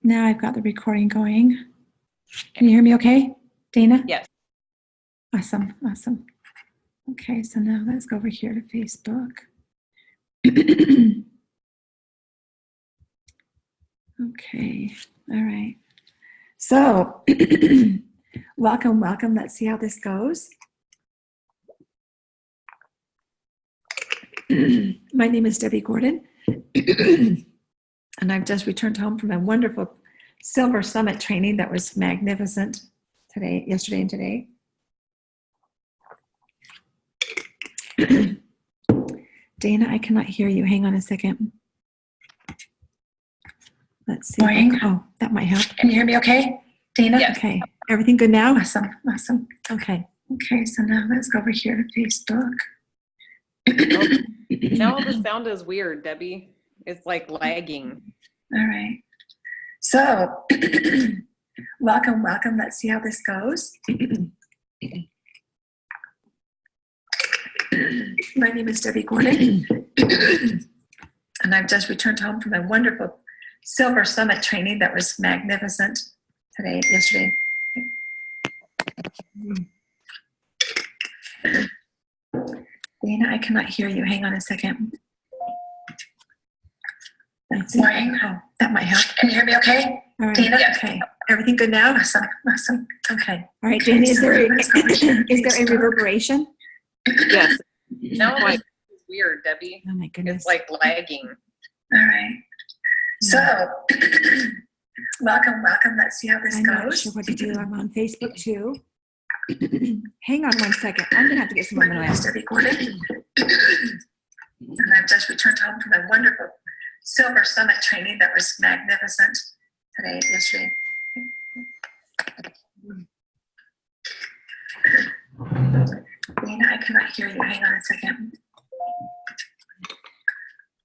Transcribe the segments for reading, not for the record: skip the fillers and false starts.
Now I've got the recording going. Can you hear me okay, Dana? Yes. Awesome, awesome. Okay, so now let's go over here to Facebook. Okay, all right. So, welcome, welcome. Let's see how this goes. My name is Debbie Gordon, and I've just returned home from a wonderful Silver Summit training that was magnificent yesterday and today. Dana, I cannot hear you. Hang on a second. Let's see. Oh, that might help. Can you hear me okay, Dana? Yes. Okay. Everything good now? Awesome. Awesome. Okay. Okay, so now let's go over here to Facebook. Now the sound is weird, Debbie. It's like lagging. All right. So, welcome, welcome. Let's see how this goes. My name is Debbie Gordon, and I've just returned home from a wonderful Silver Summit training that was magnificent yesterday. Dana, I cannot hear you. Hang on a second. Let's see. Oh, that might help. Can you hear me okay? All right. Dana? Yes. Okay. Everything good now? Awesome. Awesome. Okay. All right, Dana, is there a reverberation? Yes. Now like it's weird, Debbie. Oh my goodness. It's like lagging. All right. So, welcome, welcome. Let's see how this goes. I'm not sure what to do. I'm on Facebook too. Hang on one second. I'm going to have to get some more noise. Debbie Gordon. And I've just returned home from a wonderful Silver Summit training that was magnificent yesterday. Dana, I cannot hear you. Hang on a second.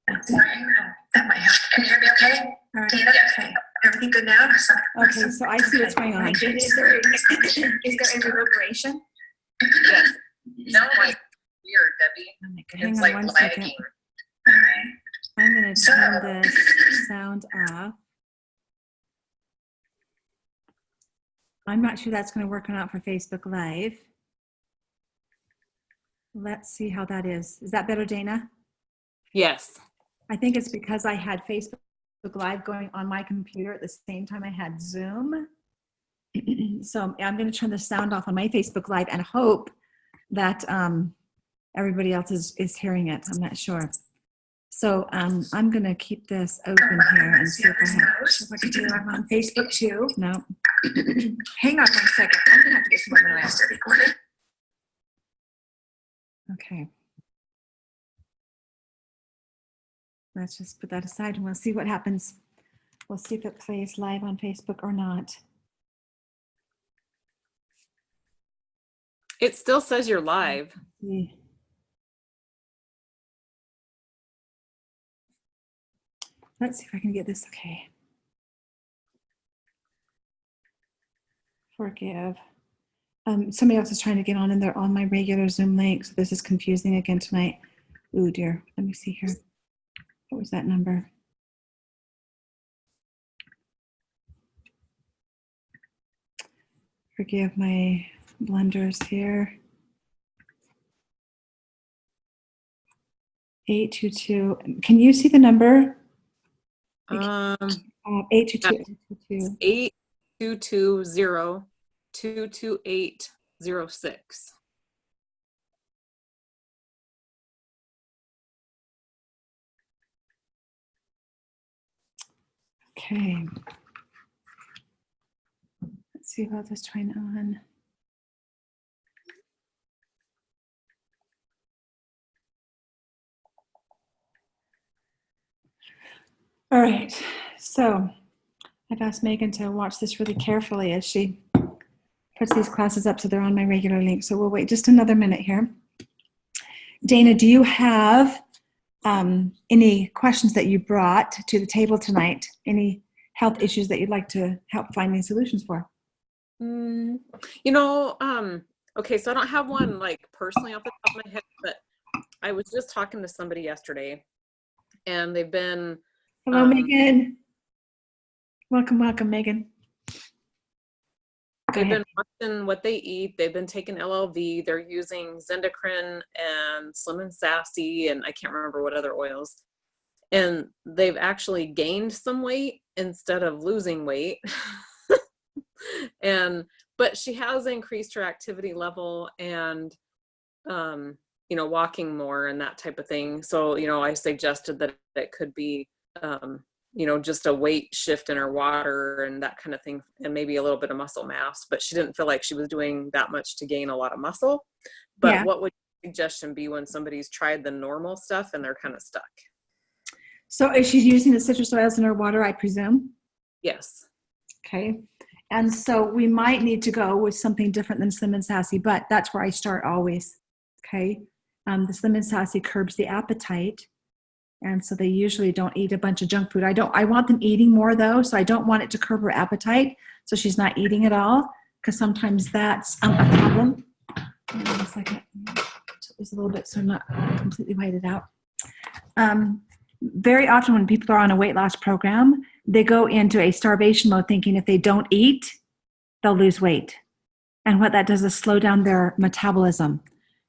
That might help. Can you hear me okay? All right. Dana, okay. Everything good now? Okay, so I see what's going on. Dana, is there a reverberation? Yes. Now like weird, Debbie. Oh my goodness. It's Hang like on one lagging. second. All right. I'm going to turn this sound off. I'm not sure that's going to work or not for Facebook Live. Let's see how that is. Is that better, Dana? Yes. I think it's because I had Facebook Live going on my computer at the same time I had Zoom. So I'm going to turn the sound off on my Facebook Live and hope that everybody else is hearing it. I'm not sure. So I'm going to keep this open here and see if I have what to do. I'm on Facebook too. No. Hang on one second. I'm going to have to get some more noise. Okay. Let's just put that aside and we'll see what happens. We'll see if it plays live on Facebook or not. It still says you're live. Let's see if I can get this okay. Forgive. Somebody else is trying to get on and they're on my regular Zoom link, so this is confusing again tonight. Ooh dear, let me see here. What was that number? Forgive my blunders here. 822. Can you see the number? 822. 8220-228-06. Okay. Let's see about this trying on. All right. So I've asked Megan to watch this really carefully as she puts these classes up so they're on my regular link. So we'll wait just another minute here. Dana, do you have any questions that you brought to the table tonight? Any health issues that you'd like to help find any solutions for? You know, okay, so I don't have one like personally off the top of my head, but I was just talking to somebody yesterday and they've been, Hello, Megan. Welcome, Megan. Go they've ahead. been watching what they eat. They've been taking LLV. They're using Zendocrine and Slim and Sassy, and I can't remember what other oils. And they've actually gained some weight instead of losing weight. But she has increased her activity level and, walking more and that type of thing. So, I suggested that it could be, just a weight shift in her water and that kind of thing, and maybe a little bit of muscle mass, but she didn't feel like she was doing that much to gain a lot of muscle. But Yeah. what would your suggestion be when somebody's tried the normal stuff and they're kind of stuck? So is she using the citrus oils in her water, I presume? Yes. Okay. And so we might need to go with something different than Slim and Sassy, but that's where I start always. Okay. The Slim and Sassy curbs the appetite. And so they usually don't eat a bunch of junk food. I want them eating more though. So I don't want it to curb her appetite. So she's not eating at all, because sometimes that's a problem. Hold on a second. It's a little bit, so I'm not completely whited out. Very often when people are on a weight loss program, they go into a starvation mode thinking if they don't eat, they'll lose weight. And what that does is slow down their metabolism.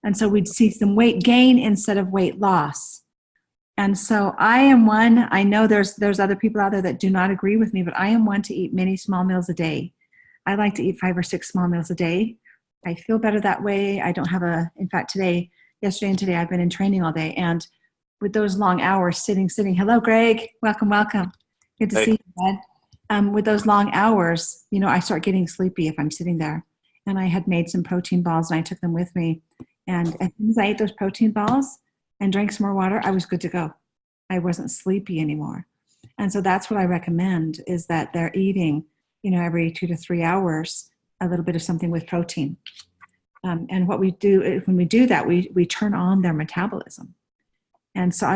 And so we'd see some weight gain instead of weight loss. And so I am one, I know there's other people out there that do not agree with me, but I am one to eat many small meals a day. I like to eat 5 or 6 small meals a day. I feel better that way. I don't have in fact yesterday and today I've been in training all day. And with those long hours sitting. Hello, Greg. Welcome. Good to see you, Bud. With those long hours, I start getting sleepy if I'm sitting there. And I had made some protein balls and I took them with me. And as soon as I ate those protein balls and drank some more water, I was good to go. I wasn't sleepy anymore. And so that's what I recommend, is that they're eating, every 2 to 3 hours, a little bit of something with protein. And what we do, when we do that, we turn on their metabolism. And so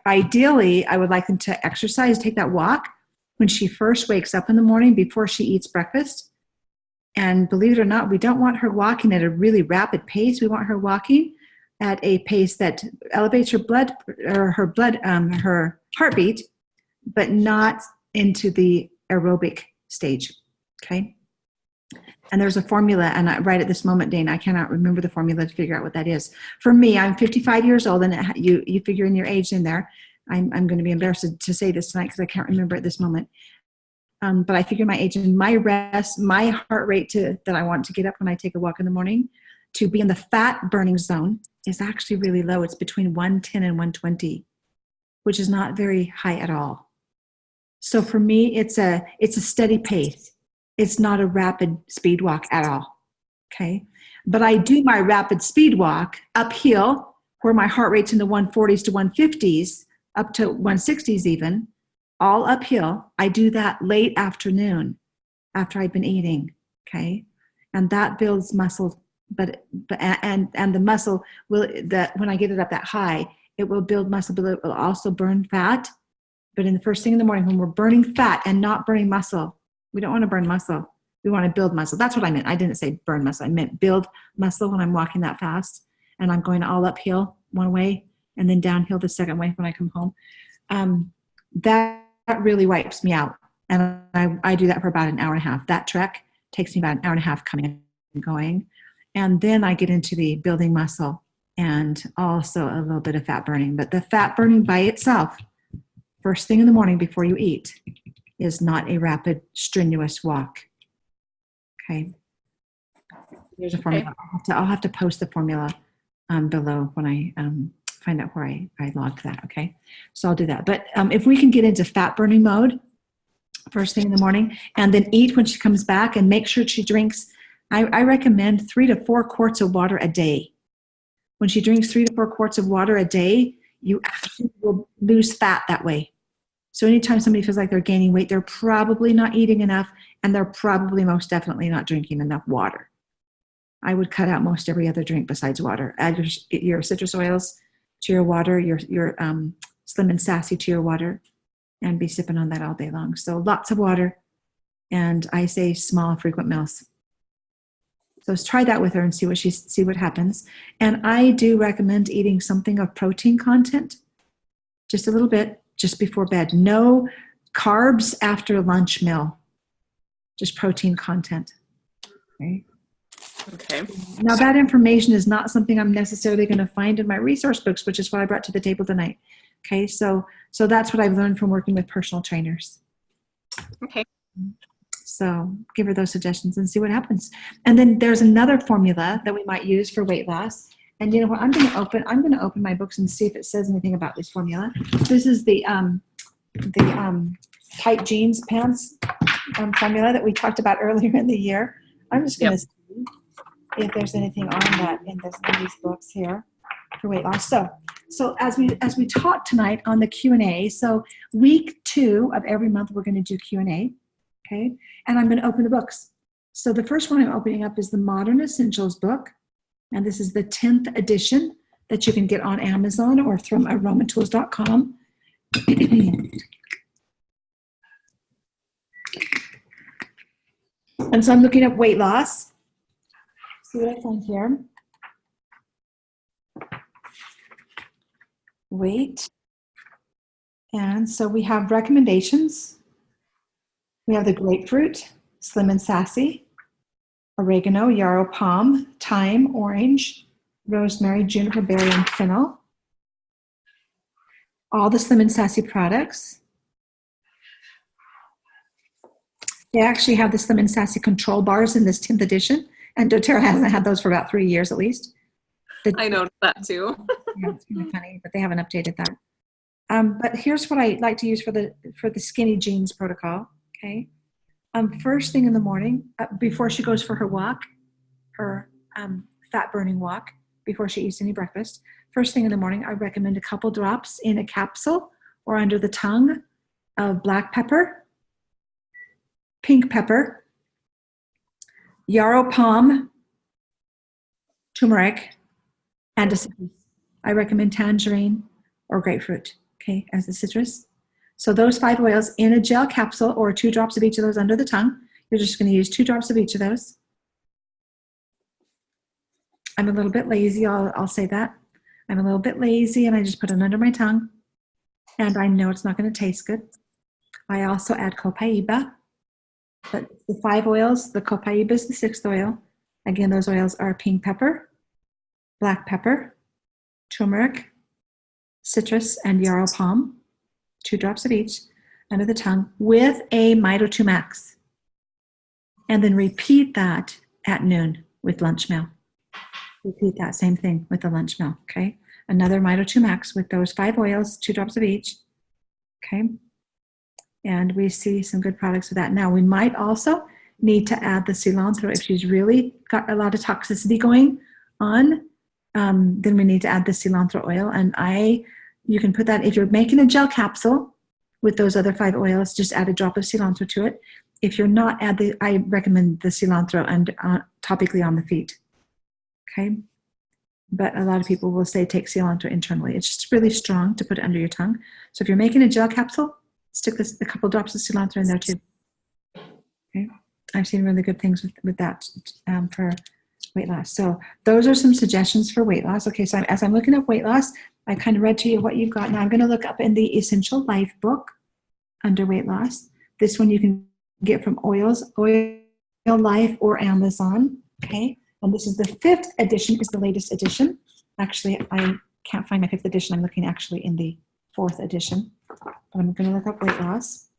ideally, I would like them to exercise, take that walk when she first wakes up in the morning before she eats breakfast. And believe it or not, we don't want her walking at a really rapid pace. We want her walking at a pace that elevates her heartbeat, but not into the aerobic stage. Okay. And there's a formula, and right at this moment, Dana, I cannot remember the formula to figure out what that is. For me, I'm 55 years old, and you figure in your age in there. I'm going to be embarrassed to say this tonight because I can't remember at this moment. But I figure my age and my heart rate that I want to get up when I take a walk in the morning to be in the fat burning zone is actually really low. It's between 110 and 120, which is not very high at all. So for me, it's a steady pace. It's not a rapid speed walk at all, okay? But I do my rapid speed walk uphill where my heart rate's in the 140s to 150s, up to 160s even, all uphill. I do that late afternoon after I've been eating, okay? And that builds muscle, and the muscle when I get it up that high, it will build muscle, but it will also burn fat. But in the first thing in the morning, when we're burning fat and not burning muscle, we don't want to burn muscle. We want to build muscle. That's what I meant. I didn't say burn muscle. I meant build muscle when I'm walking that fast. And I'm going all uphill one way and then downhill the second way when I come home. That really wipes me out. And I do that for about an hour and a half. That trek takes me about an hour and a half coming and going. And then I get into the building muscle and also a little bit of fat burning. But the fat burning by itself, first thing in the morning before you eat, is not a rapid, strenuous walk. Okay. There's a formula. Okay. I'll have to post the formula below when I find out where I logged that. Okay. So I'll do that. But if we can get into fat burning mode first thing in the morning and then eat when she comes back and make sure she drinks, I recommend 3 to 4 quarts of water a day. When she drinks 3 to 4 quarts of water a day, you actually will lose fat that way. So anytime somebody feels like they're gaining weight, they're probably not eating enough, and they're probably most definitely not drinking enough water. I would cut out most every other drink besides water. Add your citrus oils to your water, your Slim and Sassy to your water, and be sipping on that all day long. So lots of water, and I say small, frequent meals. So let's try that with her and see what happens. And I do recommend eating something of protein content, just a little bit just before bed. No carbs after lunch meal, just protein content. Okay. Okay. Now that information is not something I'm necessarily going to find in my resource books, which is what I brought to the table tonight. Okay, so that's what I've learned from working with personal trainers. Okay. So give her those suggestions and see what happens. And then there's another formula that we might use for weight loss. And you know what? I'm going to open my books and see if it says anything about this formula. This is the tight jeans pants formula that we talked about earlier in the year. I'm just going to see if there's anything on that in these books here for weight loss. So as we talk tonight on the Q&A, so week 2 of every month we're going to do Q&A, okay? And I'm going to open the books. So the first one I'm opening up is the Modern Essentials book, and this is the 10th edition that you can get on Amazon or from aromatools.com. And so I'm looking up weight loss. See what I find here. Weight. And so we have recommendations. We have the grapefruit, Slim and Sassy, oregano, yarrow palm, thyme, orange, rosemary, juniper berry, and fennel. All the Slim and Sassy products. They actually have the Slim and Sassy control bars in this 10th edition, and doTERRA hasn't had those for about 3 years at least. I noticed that too. Yeah, it's kind of funny, but they haven't updated that. But here's what I like to use for the skinny jeans protocol. Okay, first thing in the morning, before she goes for her walk, her fat burning walk, before she eats any breakfast. First thing in the morning, I recommend a couple drops in a capsule or under the tongue of black pepper, pink pepper, yarrow palm, turmeric, and a citrus. I recommend tangerine or grapefruit, okay, as the citrus. So those 5 oils in a gel capsule or 2 drops of each of those under the tongue. You're just going to use 2 drops of each of those. I'm a little bit lazy, I'll say that. I'm a little bit lazy and I just put it under my tongue. And I know it's not going to taste good. I also add copaiba. But the 5 oils, the copaiba is the 6th oil. Again, those oils are pink pepper, black pepper, turmeric, citrus, and yarrow palm. 2 drops of each under the tongue with a Mito 2 Max. And then repeat that at noon with lunch meal. Repeat that same thing with the lunch meal, okay? Another Mito 2 Max with those 5 oils, 2 drops of each, okay? And we see some good products with that. Now, we might also need to add the cilantro if she's really got a lot of toxicity going on. Then we need to add the cilantro oil. And you can put that, if you're making a gel capsule with those other 5 oils, just add a drop of cilantro to it. If you're not, I recommend the cilantro and topically on the feet. Okay? But a lot of people will say take cilantro internally. It's just really strong to put it under your tongue. So if you're making a gel capsule, stick a couple drops of cilantro in there too. Okay? I've seen really good things with that for weight loss. So those are some suggestions for weight loss. Okay, so as I'm looking up weight loss, I kind of read to you what you've got. Now I'm going to look up in the Essential Life book under weight loss. This one you can get from Oil Life or Amazon. Okay, and this is the 5th edition, is the latest edition. Actually, I can't find my 5th edition. I'm looking actually in the 4th edition. But I'm going to look up weight loss.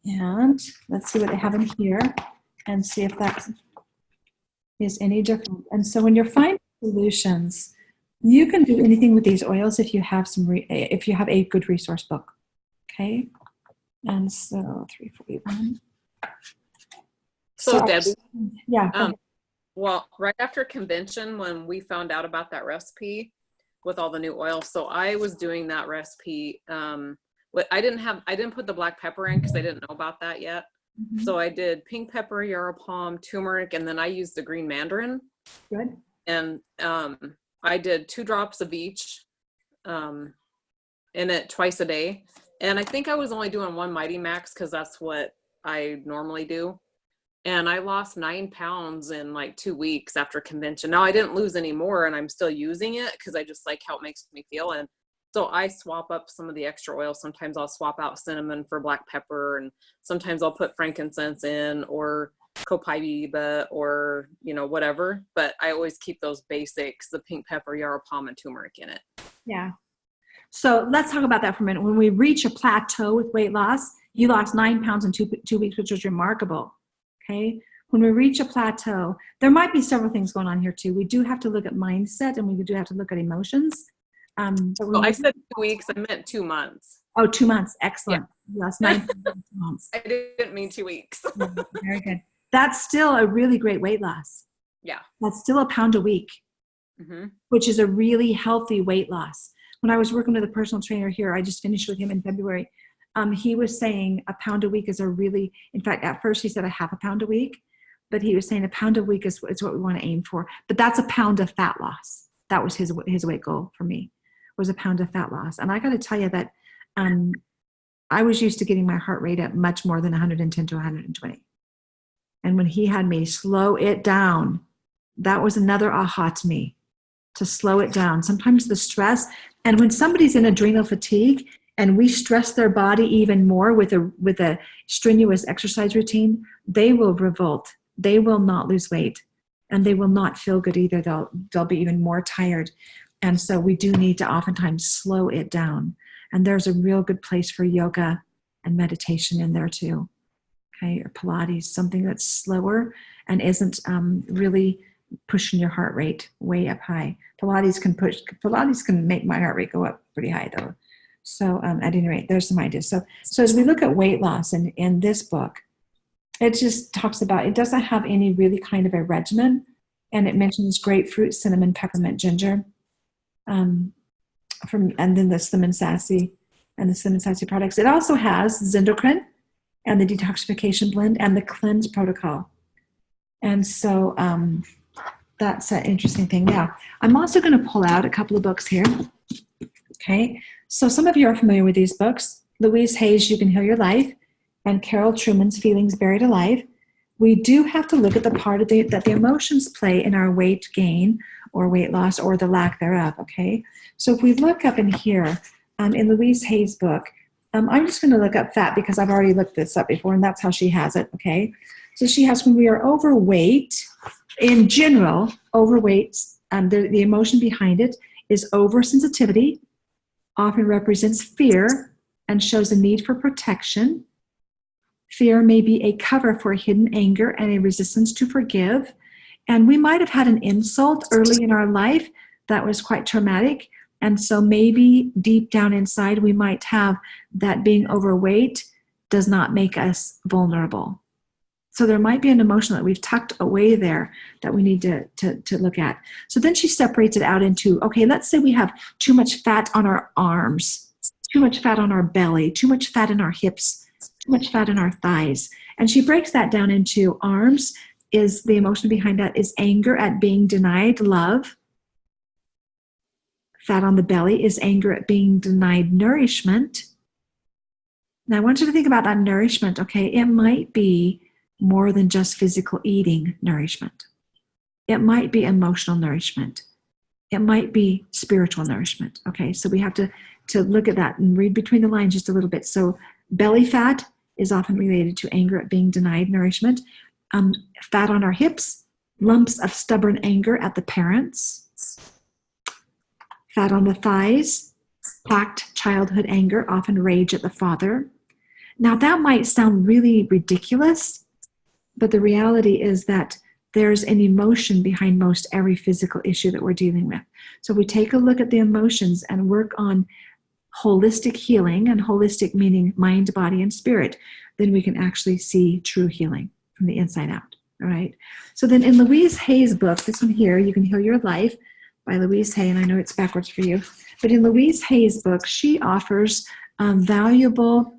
And let's see what they have in here and see if that is any different. And so when you're finding solutions, you can do anything with these oils if you have if you have a good resource book. Okay. And so 341. So Debbie, yeah. well, right after convention, when we found out about that recipe with all the new oils, so I was doing that recipe. I didn't put the black pepper in because I didn't know about that yet. Mm-hmm. So I did pink pepper, yarrow palm, turmeric, and then I used the green mandarin. Good. And I did 2 drops of each in it twice a day. And I think I was only doing 1 Mighty Max because that's what I normally do. and I lost 9 pounds in like 2 weeks after convention. Now I didn't lose any more, and I'm still using it because I just like how it makes me feel. And so I swap up some of the extra oil. Sometimes I'll swap out cinnamon for black pepper, and sometimes I'll put frankincense in, or copaiba, or, you know, whatever. But I always keep those basics, the pink pepper, yarrow pom, and turmeric in it. Yeah. So let's talk about that for a minute. When we reach a plateau with weight loss, you lost 9 pounds in 2 weeks, which was remarkable. Okay. When we reach a plateau, there might be several things going on here too. We do have to look at mindset, and we do have to look at emotions. So I said 2 weeks, I meant 2 months. Oh, 2 months. Excellent. Yeah. Last 9 months. I didn't mean 2 weeks. Very good. That's still a really great weight loss. Yeah. That's still a pound a week, which is a really healthy weight loss. When I was working with a personal trainer here, I just finished with him in February. He was saying a pound a week is a really, in fact, at first he said a half a pound a week, but he was saying a pound a week is what we want to aim for. But that's a pound of fat loss. That was his weight goal for me, was a pound of fat loss. And I got to tell you that I was used to getting my heart rate at much more than 110 to 120. And when he had me slow it down, that was another aha to me, to slow it down. Sometimes the stress, and when somebody's in adrenal fatigue and we stress their body even more with a strenuous exercise routine, they will revolt. They will not lose weight, and they will not feel good either. They'll be even more tired. And so we do need to oftentimes slow it down. And there's a real good place for yoga and meditation in there too. Okay, or Pilates, something that's slower and isn't really pushing your heart rate way up high. Pilates can make my heart rate go up pretty high though. So at any rate, there's some ideas. So as we look at weight loss in this book, it just talks about, it doesn't have any really kind of a regimen, and it mentions grapefruit, cinnamon, peppermint, ginger, and then the Slim and Sassy and the Slim and Sassy products. It also has Zendocrine and the detoxification blend and the cleanse protocol. And so that's an interesting thing. Now, I'm also going to pull out a couple of books here. Okay, so some of you are familiar with these books. Louise Hay's You Can Heal Your Life and Carol Trueman's Feelings Buried Alive. We do have to look at the part of that the emotions play in our weight gain or weight loss or the lack thereof, okay? So if we look up in here, in Louise Hay's book, I'm just going to look up fat because I've already looked this up before, and that's how she has it, okay? So she has, when we are overweight, in general, overweight, the emotion behind it is oversensitivity, often represents fear and shows a need for protection. Fear may be a cover for hidden anger and a resistance to forgive. And we might have had an insult early in our life that was quite traumatic. And so maybe deep down inside, we might have that being overweight does not make us vulnerable. So there might be an emotion that we've tucked away there that we need to look at. So then she separates it out into, okay, let's say we have too much fat on our arms, too much fat on our belly, too much fat in our hips, too much fat in our thighs. And she breaks that down into arms is the emotion behind that is anger at being denied love. Fat on the belly is anger at being denied nourishment. Now I want you to think about that nourishment, okay? It might be more than just physical eating nourishment. It might be emotional nourishment. It might be spiritual nourishment, okay? So we have to look at that and read between the lines just a little bit. So belly fat is often related to anger at being denied nourishment. Fat on our hips, lumps of stubborn anger at the parents. Fat on the thighs, packed childhood anger, often rage at the father. Now that might sound really ridiculous, but the reality is that there's an emotion behind most every physical issue that we're dealing with. So we take a look at the emotions and work on holistic healing, and holistic meaning mind, body, and spirit, then we can actually see true healing from the inside out, all right? So then in Louise Hay's book, this one here, You Can Heal Your Life by Louise Hay, and I know it's backwards for you, but in Louise Hay's book, she offers valuable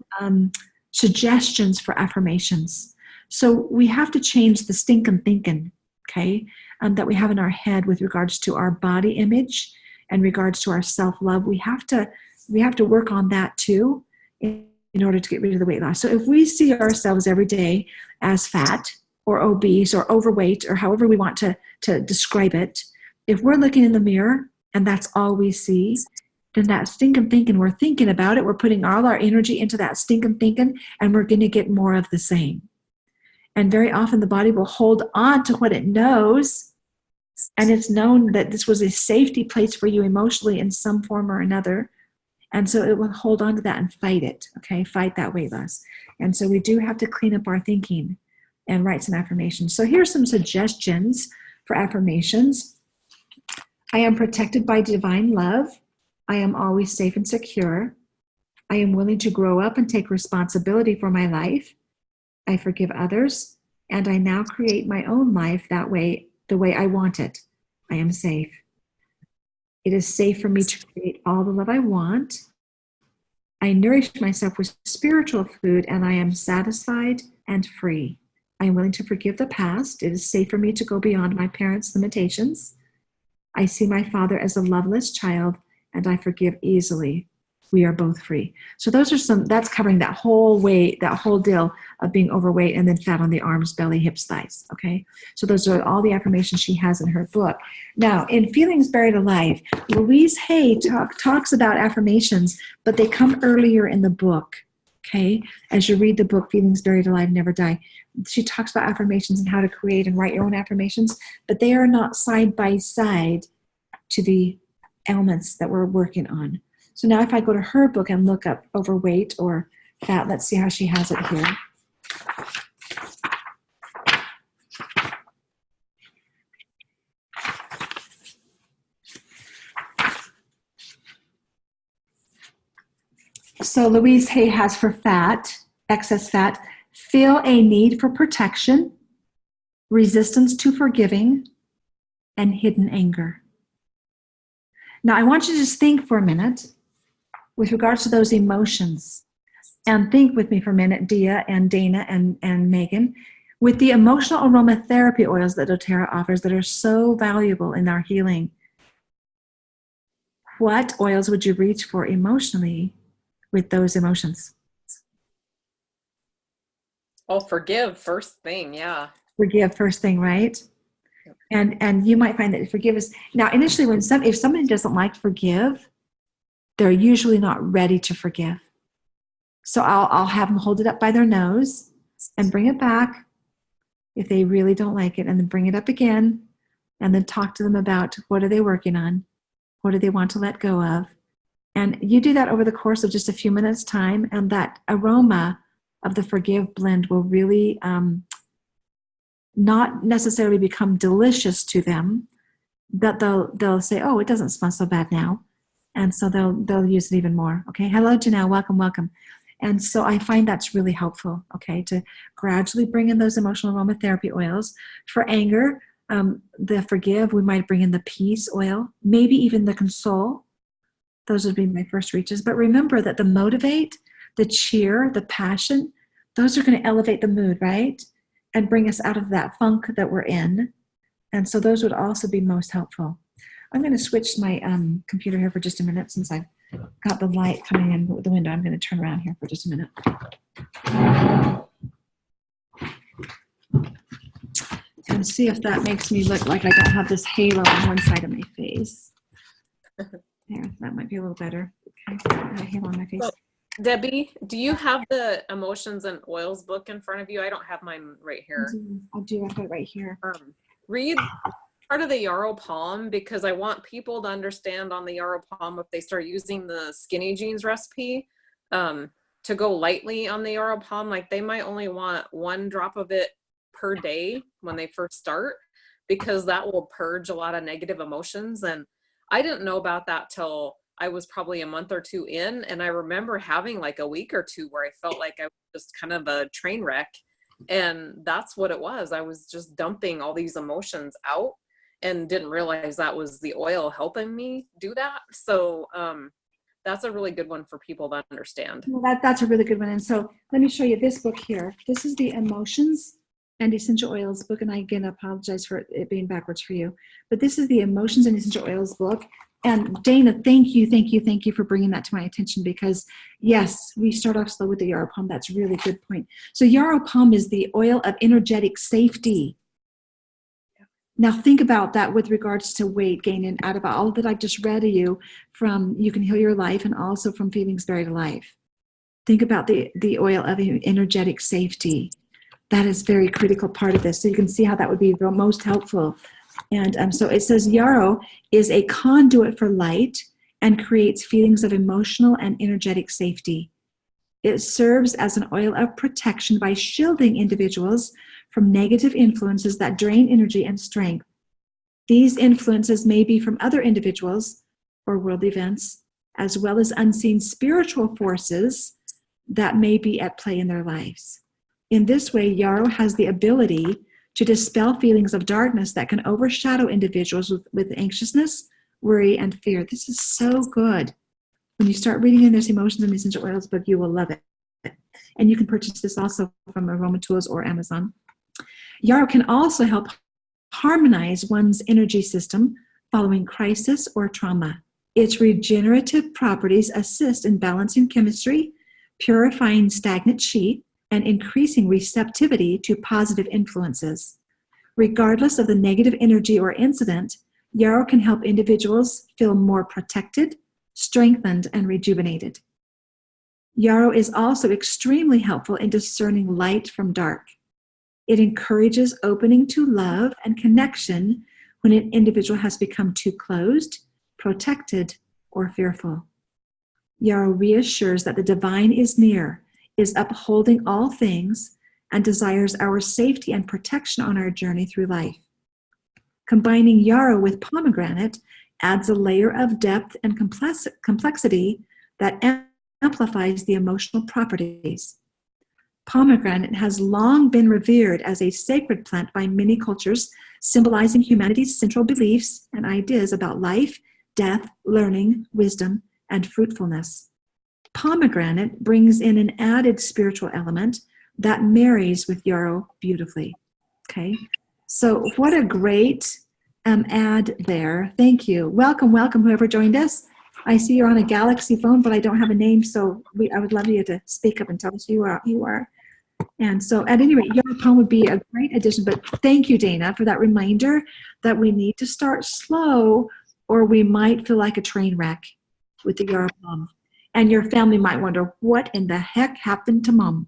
suggestions for affirmations. So we have to change the stinking thinking, okay, that we have in our head with regards to our body image and regards to our self-love. We have to work on that too in order to get rid of the weight loss. So if we see ourselves every day as fat, or obese or overweight or however we want to describe it, if we're looking in the mirror and that's all we see, then that stinking thinking, we're thinking about it, we're putting all our energy into that stinking thinking, and we're going to get more of the same. And very often the body will hold on to what it knows, and it's known that this was a safety place for you emotionally in some form or another. And so it will hold on to that and fight it, okay? Fight that weight loss. And so we do have to clean up our thinking and write some affirmations. So here's some suggestions for affirmations. I am protected by divine love. I am always safe and secure. I am willing to grow up and take responsibility for my life. I forgive others, and I now create my own life that way, the way I want it. I am safe. It is safe for me to create all the love I want. I nourish myself with spiritual food, and I am satisfied and free. I am willing to forgive the past. It is safe for me to go beyond my parents' limitations. I see my father as a loveless child, and I forgive easily. We are both free. So those are some, that's covering that whole weight, that whole deal of being overweight and then fat on the arms, belly, hips, thighs. Okay. So those are all the affirmations she has in her book. Now in Feelings Buried Alive, Louise Hay talks about affirmations, but they come earlier in the book. Okay. As you read the book, Feelings Buried Alive, Never Die, she talks about affirmations and how to create and write your own affirmations, but they are not side by side to the elements that we're working on. So now if I go to her book and look up overweight or fat, let's see how she has it here. So Louise Hay has for fat, excess fat, feel a need for protection, resistance to forgiving, and hidden anger. Now I want you to just think for a minute with regards to those emotions, and think with me for a minute, Dia and Dana and Megan, with the emotional aromatherapy oils that doTERRA offers that are so valuable in our healing. What oils would you reach for emotionally with those emotions? Oh, forgive first thing, yeah. Forgive first thing, right? And you might find that forgive is, now initially if somebody doesn't like forgive, they're usually not ready to forgive. So I'll have them hold it up by their nose and bring it back if they really don't like it, and then bring it up again and then talk to them about what are they working on, what do they want to let go of. And you do that over the course of just a few minutes time, and that aroma of the forgive blend will really not necessarily become delicious to them, but they'll say, oh, it doesn't smell so bad now. And so they'll use it even more. Okay. Hello, Janelle. Welcome. And so I find that's really helpful. Okay. To gradually bring in those emotional aromatherapy oils. For anger, the forgive, we might bring in the peace oil, maybe even the console. Those would be my first reaches. But remember that the motivate, the cheer, the passion, those are going to elevate the mood, right? And bring us out of that funk that we're in. And so those would also be most helpful. I'm going to switch my computer here for just a minute since I've got the light coming in the window. I'm going to turn around here for just a minute. And see if that makes me look like I don't have this halo on one side of my face. There, that might be a little better. Okay, got a halo on my face. So, Debbie, do you have the Emotions and Oils book in front of you? I don't have mine right here. I do. I've got it right here. Read part of the Yarrow Palm, because I want people to understand on the Yarrow Palm, if they start using the skinny jeans recipe, to go lightly on the Yarrow Palm. Like they might only want 1 drop of it per day when they first start, because that will purge a lot of negative emotions. And I didn't know about that till I was probably a month or 2 in. And I remember having like a week or 2 where I felt like I was just kind of a train wreck. And that's what it was. I was just dumping all these emotions out and didn't realize that was the oil helping me do that. So that's a really good one for people to understand. Well, that's a really good one. And so let me show you this book here. This is the Emotions and Essential Oils book. And I again apologize for it being backwards for you. But this is the Emotions and Essential Oils book. And Dana, thank you for bringing that to my attention, because yes, we start off slow with the yarrow palm. That's a really good point. So yarrow palm is the oil of energetic safety. Now think about that with regards to weight gain, and out of all that I've just read to you from You Can Heal Your Life and also from Feelings Buried Alive. Think about the oil of energetic safety. That is a very critical part of this. So you can see how that would be the most helpful. And so it says yarrow is a conduit for light and creates feelings of emotional and energetic safety. It serves as an oil of protection by shielding individuals from negative influences that drain energy and strength. These influences may be from other individuals or world events, as well as unseen spiritual forces that may be at play in their lives. In this way, yarrow has the ability to dispel feelings of darkness that can overshadow individuals with anxiousness, worry, and fear. This is so good. When you start reading in this Emotions and Essential Oils book, you will love it. And you can purchase this also from Aroma Tools or Amazon. Yarrow can also help harmonize one's energy system following crisis or trauma. Its regenerative properties assist in balancing chemistry, purifying stagnant chi, and increasing receptivity to positive influences. Regardless of the negative energy or incident, yarrow can help individuals feel more protected, strengthened, and rejuvenated. Yarrow is also extremely helpful in discerning light from dark. It encourages opening to love and connection when an individual has become too closed, protected, or fearful. Yarrow reassures that the divine is near, is upholding all things, and desires our safety and protection on our journey through life. Combining yarrow with pomegranate adds a layer of depth and complexity that amplifies the emotional properties. Pomegranate has long been revered as a sacred plant by many cultures, symbolizing humanity's central beliefs and ideas about life, death, learning, wisdom, and fruitfulness. Pomegranate brings in an added spiritual element that marries with yarrow beautifully. Okay, so what a great ad there. Thank you. Welcome, whoever joined us. I see you're on a Galaxy phone, but I don't have a name, so I would love you to speak up and tell us who you are. And so at any rate, yarrow palm would be a great addition, but thank you, Dana, for that reminder that we need to start slow or we might feel like a train wreck with the yarrow palm. And your family might wonder, what in the heck happened to mom?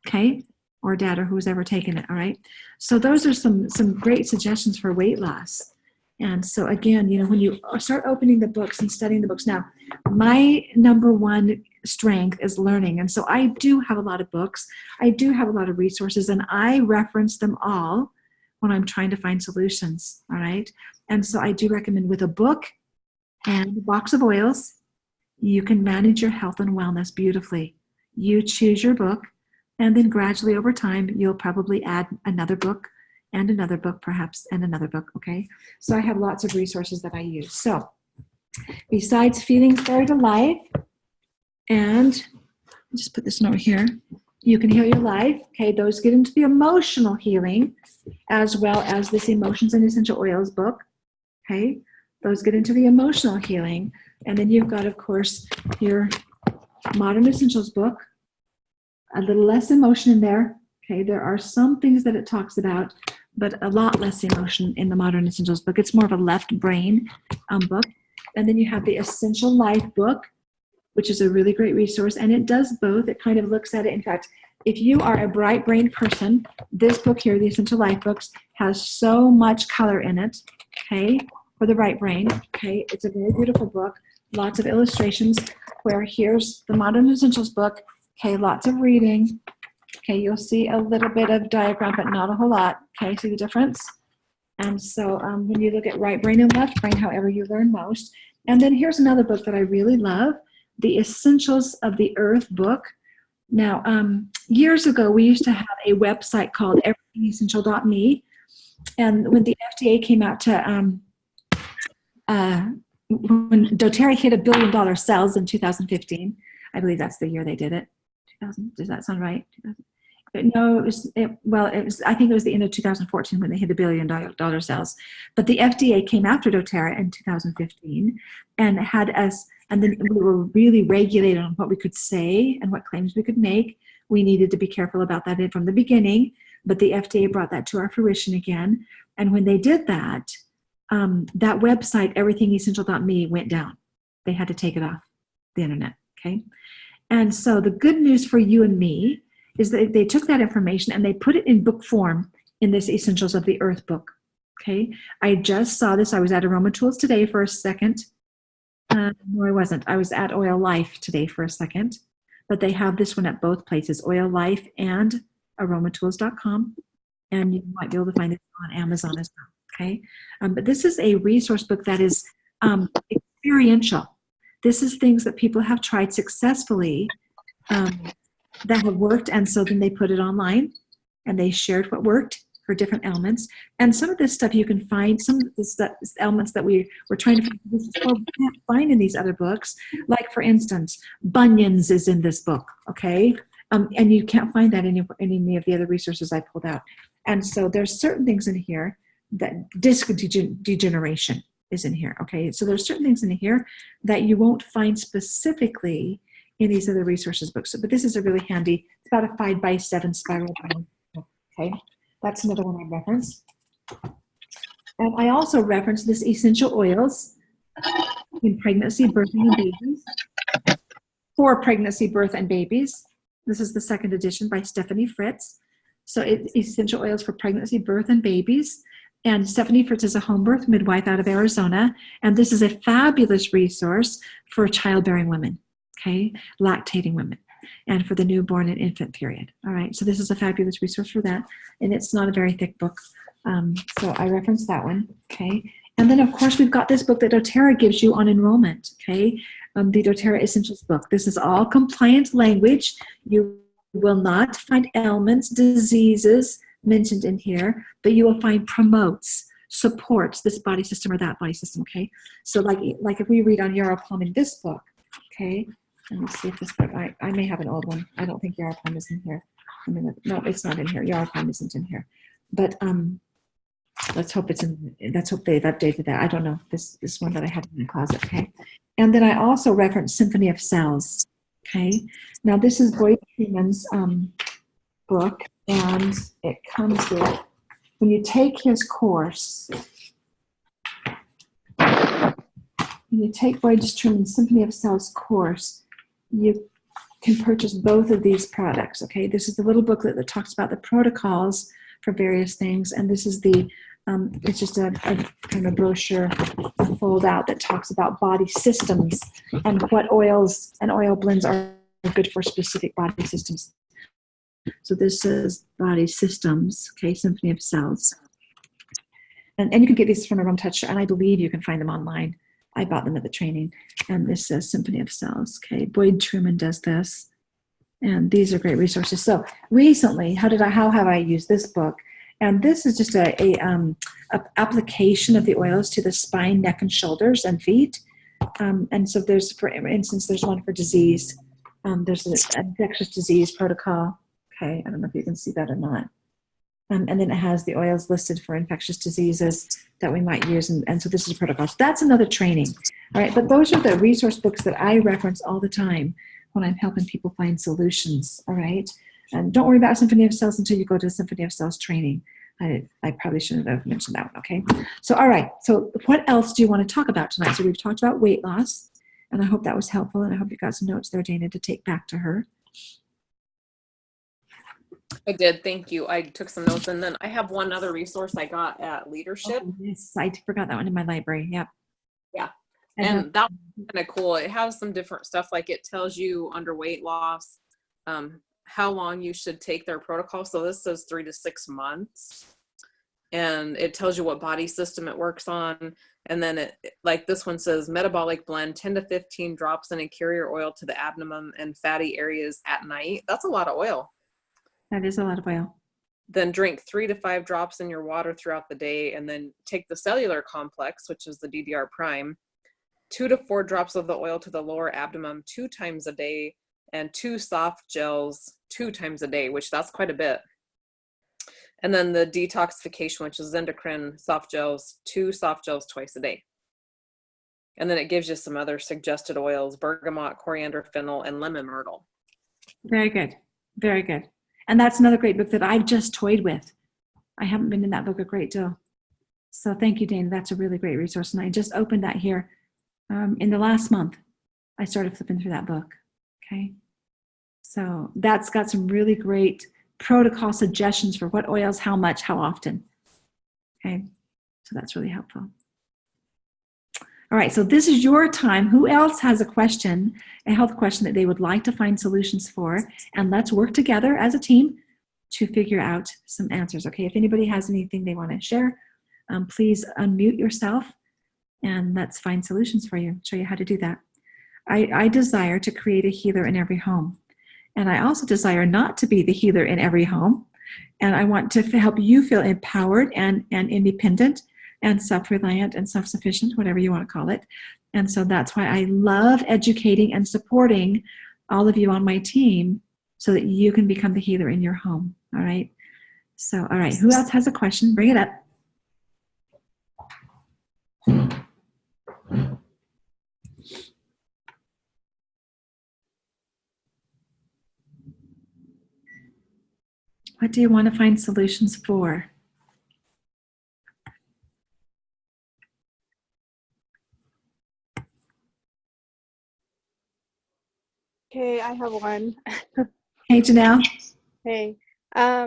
Okay, or dad, or who's ever taken it, all right? So those are some great suggestions for weight loss. And so again, when you start opening the books and studying the books, now my number one strength is learning. And so I do have a lot of books. I do have a lot of resources, and I reference them all when I'm trying to find solutions, all right? And so I do recommend, with a book and a box of oils, you can manage your health and wellness beautifully. You choose your book, and then gradually over time, you'll probably add another book and another book perhaps and another book, okay? So I have lots of resources that I use. So besides Feelings Buried Alive, and just put this note here, You Can Heal Your Life, okay? Those get into the emotional healing, as well as this Emotions and Essential Oils book, okay? Those get into the emotional healing. And then you've got, of course, your Modern Essentials book, a little less emotion in there, okay? There are some things that it talks about, but a lot less emotion in the Modern Essentials book. It's more of a left brain book. And then you have the Essential Life book, which is a really great resource. And it does both. It kind of looks at it. In fact, if you are a bright brain person, this book here, the Essential Life books, has so much color in it, okay, for the right brain, okay? It's a very beautiful book. Lots of illustrations, where here's the Modern Essentials book, okay, lots of reading. Okay, you'll see a little bit of diagram, but not a whole lot. Okay, see the difference? And so when you look at right brain and left brain, however you learn most. And then here's another book that I really love, the Essentials of the Earth book. Now, years ago, we used to have a website called everythingessential.me. And when the FDA came out to, when doTERRA hit $1 billion sales in 2015, I believe that's the year they did it. 2000, does that sound right? No, it was, I think it was the end of 2014 when they hit $1 billion sales. But the FDA came after doTERRA in 2015 and had us, and then we were really regulated on what we could say and what claims we could make. We needed to be careful about that from the beginning, but the FDA brought that to our fruition again. And when they did that, that website, everythingessential.me, went down. They had to take it off the internet, okay? And so the good news for you and me is that they took that information and they put it in book form in this Essentials of the Earth book. Okay, I just saw this. I was at Aroma Tools today for a second. No, I wasn't. I was at Oil Life today for a second. But they have this one at both places, Oil Life and aromatools.com. And you might be able to find it on Amazon as well. Okay, but this is a resource book that is experiential. This is things that people have tried successfully that have worked, and so then they put it online and they shared what worked for different elements. And some of this stuff you can find, some of the elements that we're trying to find, we can't find in these other books. Like for instance, bunions is in this book, okay? And you can't find that in any of the other resources I pulled out. And so there's certain things in here that disc degeneration is in here, okay? So there's certain things in here that you won't find specifically in these other resources books. But this is a really handy, it's about a 5x7 spiral bound. Okay, that's another one I reference. And I also reference this essential oils in pregnancy, birthing, and babies. For pregnancy, birth, and babies. This is the second edition by Stephanie Fritz. So it's essential oils for pregnancy, birth, and babies. And Stephanie Fritz is a home birth midwife out of Arizona. And this is a fabulous resource for childbearing women. Okay, lactating women, and for the newborn and infant period. All right, so this is a fabulous resource for that, and it's not a very thick book, so I reference that one. Okay, and then of course we've got this book that doTERRA gives you on enrollment. Okay, the doTERRA Essentials book. This is all compliant language. You will not find ailments, diseases mentioned in here, but you will find promotes, supports this body system or that body system. Okay, so like if we read on Yaropalm in this book. Okay. Let me see if this book, I may have an old one. I don't think Yaropalm is in here. No, it's not in here. Yaropalm isn't in here. But let's hope it's in, let's hope they've updated that. I don't know. This one that I have in the closet, okay? And then I also reference Symphony of Cells, okay? Now this is Boyd Freeman's book, and it comes with, when you take his course, when you take Boyd Truman's Symphony of Cells course, you can purchase both of these products, okay? This is the little booklet that talks about the protocols for various things, and this is the, it's just a kind of brochure, a fold out that talks about body systems and what oils and oil blends are good for specific body systems. So this is Body Systems, okay, Symphony of Cells. And you can get these from Aroma Touch, and I believe you can find them online. I bought them at the training. And this says Symphony of Cells. Okay, Boyd Truman does this. And these are great resources. So recently, how have I used this book? And this is just a application of the oils to the spine, neck, and shoulders and feet. And so there's, for instance, there's one for disease. There's an infectious disease protocol. Okay, I don't know if you can see that or not. And then it has the oils listed for infectious diseases that we might use. And so this is a protocol. So that's another training. All right, but those are the resource books that I reference all the time when I'm helping people find solutions. All right, and don't worry about Symphony of Cells until you go to the Symphony of Cells training. I probably shouldn't have mentioned that one, okay? So, all right, so what else do you want to talk about tonight? So we've talked about weight loss, and I hope that was helpful, and I hope you got some notes there, Dana, to take back to her. I did. Thank you. I took some notes, and then I have one other resource I got at Leadership. Oh, yes, I forgot that one in my library. Yep. Yeah. And that was kind of cool. It has some different stuff. Like it tells you under weight loss, how long you should take their protocol. So this says 3 to 6 months. And it tells you what body system it works on. And then it, like this one says, metabolic blend, 10 to 15 drops in a carrier oil to the abdomen and fatty areas at night. That's a lot of oil. That is a lot of oil. Then drink 3 to 5 drops in your water throughout the day, and then take the cellular complex, which is the DDR prime, 2 to 4 drops of the oil to the lower abdomen 2 times a day, and 2 soft gels 2 times a day, which that's quite a bit. And then the detoxification, which is endocrine soft gels, 2 soft gels twice a day. And then it gives you some other suggested oils: bergamot, coriander, fennel, and lemon myrtle. Very good. Very good. And that's another great book that I've just toyed with. I haven't been in that book a great deal. So thank you, Dana. That's a really great resource. And I just opened that here in the last month. I started flipping through that book. Okay. So that's got some really great protocol suggestions for what oils, how much, how often. Okay. So that's really helpful. All right, so this is your time. Who else has a question, a health question that they would like to find solutions for? And let's work together as a team to figure out some answers. Okay, if anybody has anything they want to share, please unmute yourself and let's find solutions for you, show you how to do that. I desire to create a healer in every home. And I also desire not to be the healer in every home. And I want to help you feel empowered and independent and self-reliant and self-sufficient, whatever you want to call it. And so that's why I love educating and supporting all of you on my team so that you can become the healer in your home. All right. So, all right. Who else has a question? Bring it up. What do you want to find solutions for? Okay, I have one. Hey, Janelle. Hey, I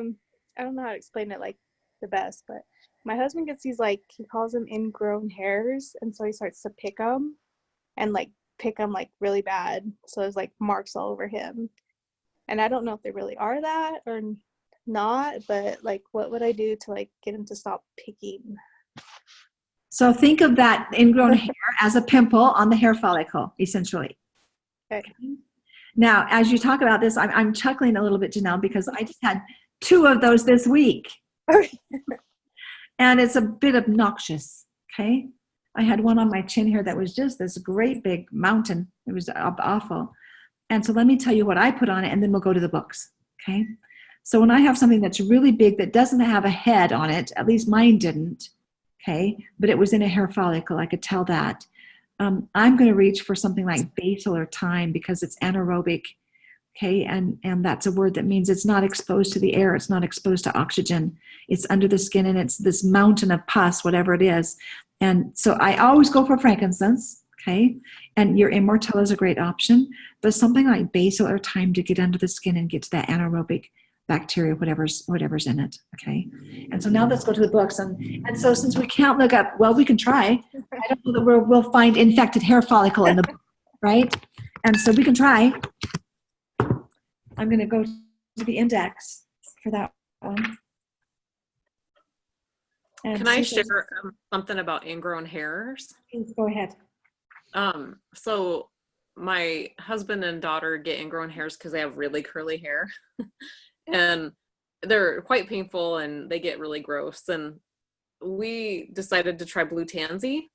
don't know how to explain it like the best, but my husband gets these, like, he calls them ingrown hairs, and so he starts to pick them and like pick them like really bad. So there's like marks all over him, and I don't know if they really are that or not, but like, what would I do to like get him to stop picking? So think of that ingrown hair as a pimple on the hair follicle, essentially. Okay. Now, as you talk about this, I'm chuckling a little bit, Janelle, because I just had 2 of those this week. And it's a bit obnoxious, okay? I had one on my chin here that was just this great big mountain. It was awful. And so let me tell you what I put on it, and then we'll go to the books, okay? So when I have something that's really big that doesn't have a head on it, at least mine didn't, okay? But it was in a hair follicle, I could tell that. I'm going to reach for something like basil or thyme because it's anaerobic, okay? And that's a word that means it's not exposed to the air. It's not exposed to oxygen. It's under the skin, and it's this mountain of pus, whatever it is. And so I always go for frankincense, okay? And your Immortella is a great option, but something like basil or thyme to get under the skin and get to that anaerobic bacteria, whatever's in it, okay? And so now let's go to the books. And so since we can't look up, well, we can try. I don't know that we'll find infected hair follicle in the book, right? And so we can try. I'm going to go to the index for that one. And Can I share something about ingrown hairs? Please go ahead. So my husband and daughter get ingrown hairs because they have really curly hair. And they're quite painful and they get really gross. And we decided to try blue tansy,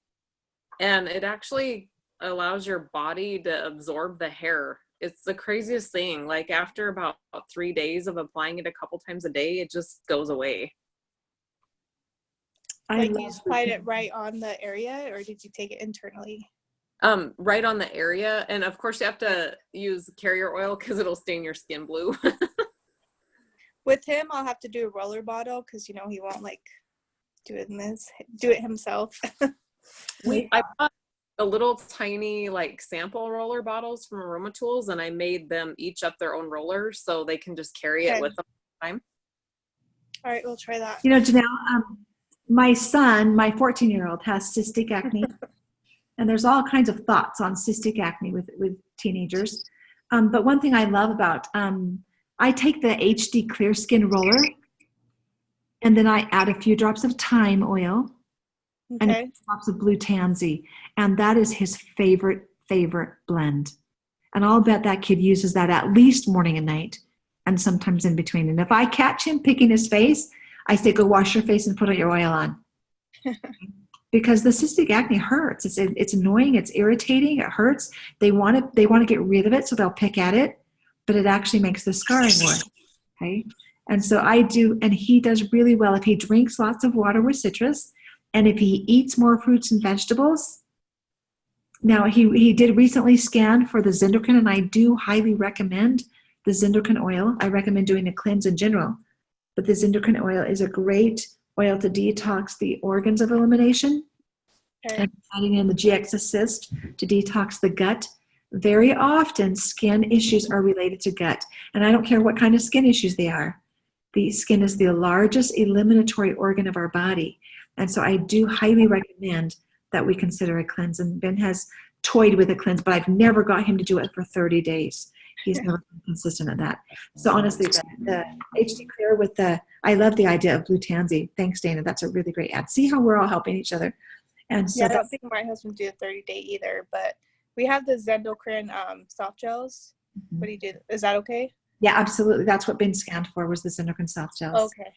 and it actually allows your body to absorb the hair. It's the craziest thing. Like after about 3 days of applying it a couple times a day, it just goes away. Like you just applied it right on the area, or did you take it internally? Right on the area. And of course you have to use carrier oil because it'll stain your skin blue. With him, I'll have to do a roller bottle because, you know, he won't like do it himself. I bought a little tiny like sample roller bottles from Aroma Tools, and I made them each up their own rollers so they can just carry it with them all the time. All right, we'll try that. You know, Janelle, my son, my 14-year-old, has cystic acne. And there's all kinds of thoughts on cystic acne with teenagers. But one thing I love about, I take the HD Clear Skin Roller, and then I add a few drops of thyme oil and a few drops of blue tansy. And that is his favorite blend. And I'll bet that kid uses that at least morning and night, and sometimes in between. And if I catch him picking his face, I say, go wash your face and put your oil on. Because the cystic acne hurts. It's annoying. It's irritating. It hurts. They want to get rid of it, so they'll pick at it. but it actually makes the scarring worse. Okay. And so I do, and he does really well if he drinks lots of water with citrus, and if he eats more fruits and vegetables. Now, he did recently scan for the Zinderkin, and I do highly recommend the Zinderkin oil. I recommend doing a cleanse in general, but the Zinderkin oil is a great oil to detox the organs of elimination, and adding in the GX Assist to detox the gut. Very often, skin issues are related to gut, and I don't care what kind of skin issues they are. The skin is the largest eliminatory organ of our body, and so I do highly recommend that we consider a cleanse. And Ben has toyed with a cleanse, but I've never got him to do it for 30 days. He's never been consistent at that. So honestly, the HD Clear with I love the idea of blue tansy. Thanks, Dana. That's a really great ad. See how we're all helping each other. And so I don't think my husband did a 30-day either, but we have the Zendocrine soft gels. Mm-hmm. What do you do? Is that okay? Yeah, absolutely. That's what Ben scanned for, was the Zendocrine soft gels. Okay.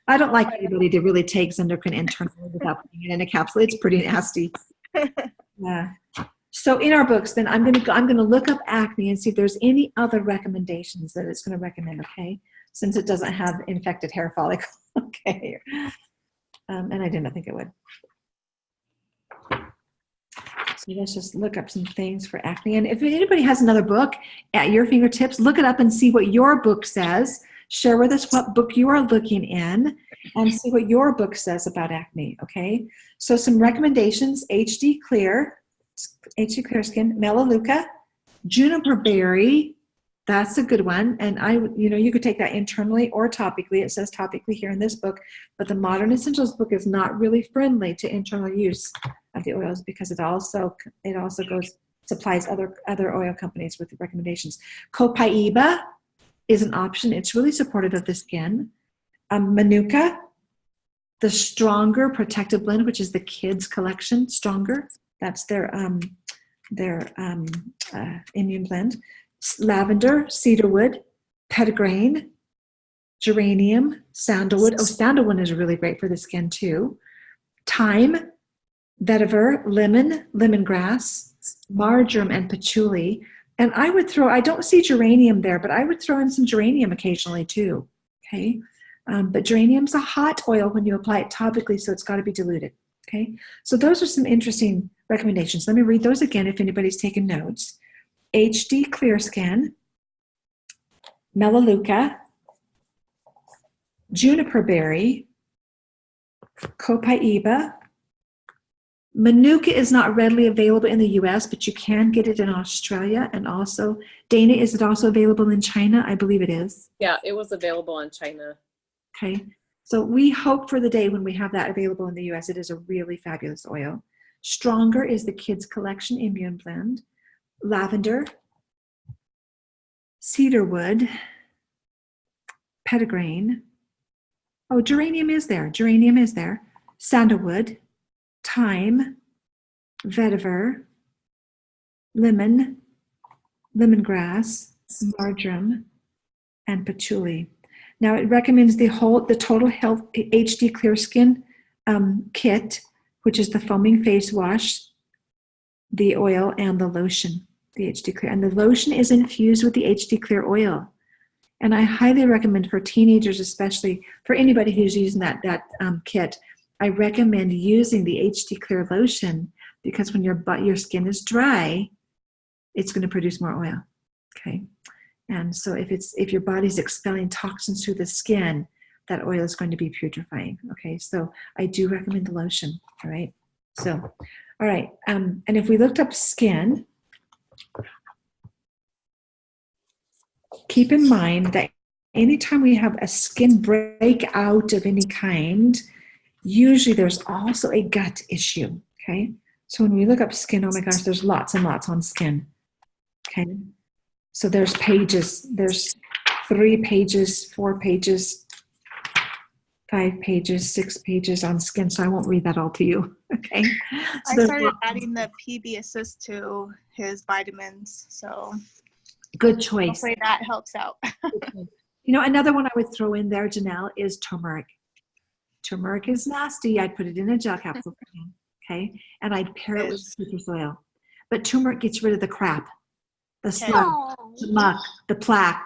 I don't like anybody to really take Zendocrine internally without putting it in a capsule. It's pretty nasty. Yeah. So in our books, then I'm gonna look up acne and see if there's any other recommendations that it's gonna recommend. Okay, since it doesn't have infected hair follicle. Okay. And I didn't think it would. So let's just look up some things for acne. And if anybody has another book at your fingertips, look it up and see what your book says. Share with us what book you are looking in and see what your book says about acne, okay? So some recommendations: HD Clear Skin, Melaleuca, Juniper Berry, that's a good one. And you could take that internally or topically. It says topically here in this book, but the Modern Essentials book is not really friendly to internal use of the oils because it also supplies other oil companies with recommendations. Copaiba is an option. It's really supportive of the skin. Manuka, the Stronger Protective Blend, which is the kids collection, Stronger. That's their immune blend. Lavender, cedarwood, petitgrain, geranium, sandalwood. Oh, sandalwood is really great for the skin too. Thyme, vetiver, lemon, lemongrass, marjoram, and patchouli. And I don't see geranium there, but I would throw in some geranium occasionally too, okay? But geranium's a hot oil when you apply it topically, so it's got to be diluted, okay? So those are some interesting recommendations. Let me read those again if anybody's taken notes. HD Clear Skin, Melaleuca, Juniper Berry, Copaiba. Manuka is not readily available in the US, but you can get it in Australia. And also, Dana, is it also available in China? I believe it is. Yeah, it was available in China. Okay. So we hope for the day when we have that available in the US. It is a really fabulous oil. Stronger is the Kids Collection Immune Blend. Lavender, cedarwood, petitgrain. Oh, geranium is there. Geranium is there. Sandalwood, thyme, vetiver, lemon, lemongrass, marjoram, and patchouli. Now it recommends the Total Health HD Clear Skin kit, which is the foaming face wash, the oil, and the lotion, the HD Clear. And the lotion is infused with the HD Clear oil. And I highly recommend for teenagers, especially for anybody who's using that kit, I recommend using the HD Clear lotion because when your skin is dry, it's going to produce more oil. Okay. And so if your body's expelling toxins through the skin, that oil is going to be putrefying. Okay. So I do recommend the lotion. All right. So, all right. And if we looked up skin, keep in mind that anytime we have a skin breakout of any kind, usually there's also a gut issue, okay? So when we look up skin, oh my gosh, there's lots and lots on skin, okay? So there's 3 pages, 4 pages, 5 pages, 6 pages on skin, so I won't read that all to you, okay? So I started adding the PB Assist to his vitamins, so good choice. hopefully that helps out. Another one I would throw in there, Janelle, is turmeric. Turmeric is nasty. I'd put it in a gel capsule for him, okay? And I'd pair it with citrus oil. But turmeric gets rid of the crap the slug, the muck, the plaque,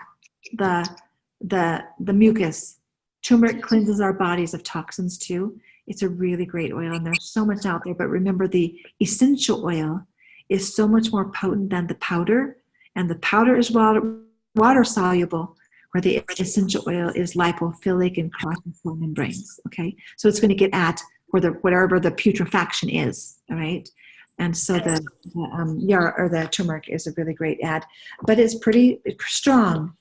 the mucus. Turmeric cleanses our bodies of toxins too. It's a really great oil, and there's so much out there. But remember, the essential oil is so much more potent than the powder, and the powder is water soluble, where the essential oil is lipophilic and crosses cell membranes. Okay, so it's going to get at wherever the putrefaction is. All right, and so the turmeric is a really great add, but it's pretty strong.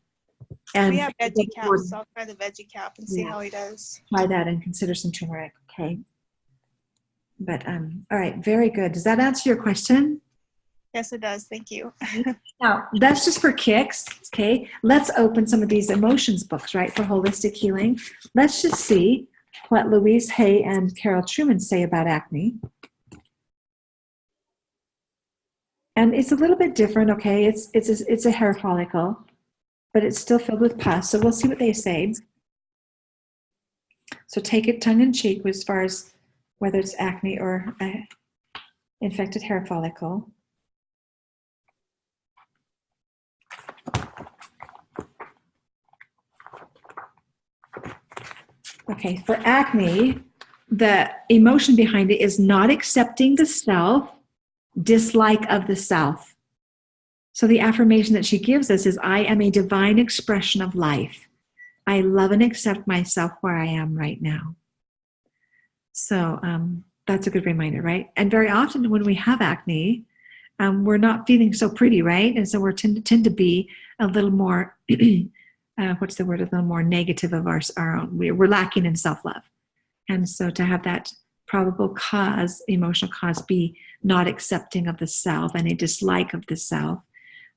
And we have veggie cap, so I'll try the veggie cap and see how he does. Try that and consider some turmeric. Okay. But all right, very good. Does that answer your question? Yes, it does. Thank you. Now, that's just for kicks, okay? Let's open some of these emotions books, right, for holistic healing. Let's just see what Louise Hay and Carol Trueman say about acne. And it's a little bit different, okay? It's a hair follicle, but it's still filled with pus, so we'll see what they say. So take it tongue-in-cheek as far as whether it's acne or infected hair follicle. Okay, for acne, the emotion behind it is not accepting the self, dislike of the self. So the affirmation that she gives us is, I am a divine expression of life. I love and accept myself where I am right now. So that's a good reminder, right? And very often when we have acne, we're not feeling so pretty, right? And so we tend to be a little more, a little more negative of our own. We're lacking in self-love. And so to have that probable cause, emotional cause, be not accepting of the self and a dislike of the self,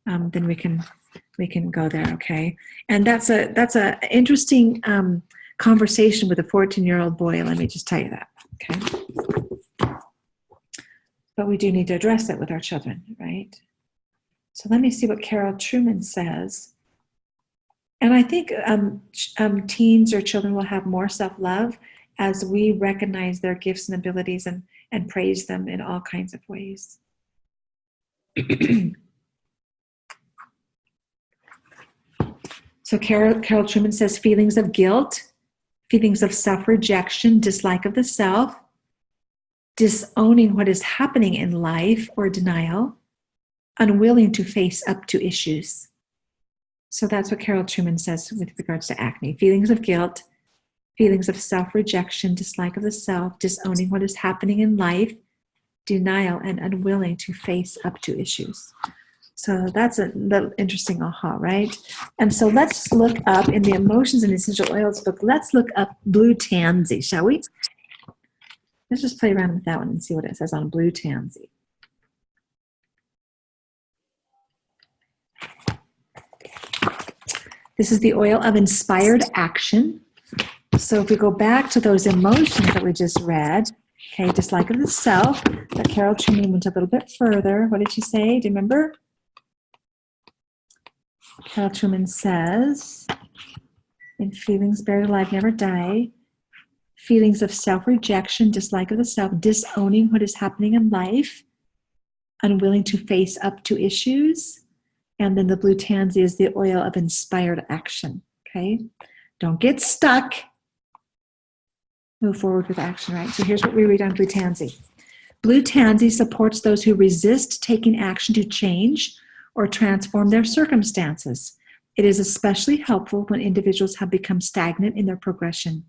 then we can go there, okay? And that's a interesting conversation with a 14-year-old boy. Let me just tell you that, okay? But we do need to address it with our children, right? So let me see what Carol Trueman says. And I think teens or children will have more self-love as we recognize their gifts and abilities and praise them in all kinds of ways. So Carol Trueman says feelings of guilt, feelings of self-rejection, dislike of the self, disowning what is happening in life or denial, unwilling to face up to issues. So that's what Carol Trueman says with regards to acne. Feelings of guilt, feelings of self-rejection, dislike of the self, disowning what is happening in life, denial, and unwilling to face up to issues. So that's a little interesting aha, right? And so let's look up in the Emotions and Essential Oils book, let's look up blue tansy, shall we? Let's just play around with that one and see what it says on blue tansy. This is the oil of inspired action. So if we go back to those emotions that we just read, okay, dislike of the self, but Carol Trueman went a little bit further. What did she say? Do you remember? Carol Trueman says, in feelings buried alive never die, feelings of self-rejection, dislike of the self, disowning what is happening in life, unwilling to face up to issues, and then the blue tansy is the oil of inspired action, okay? Don't get stuck. Move forward with action, right? So here's what we read on blue tansy. Blue tansy supports those who resist taking action to change or transform their circumstances. It is especially helpful when individuals have become stagnant in their progression.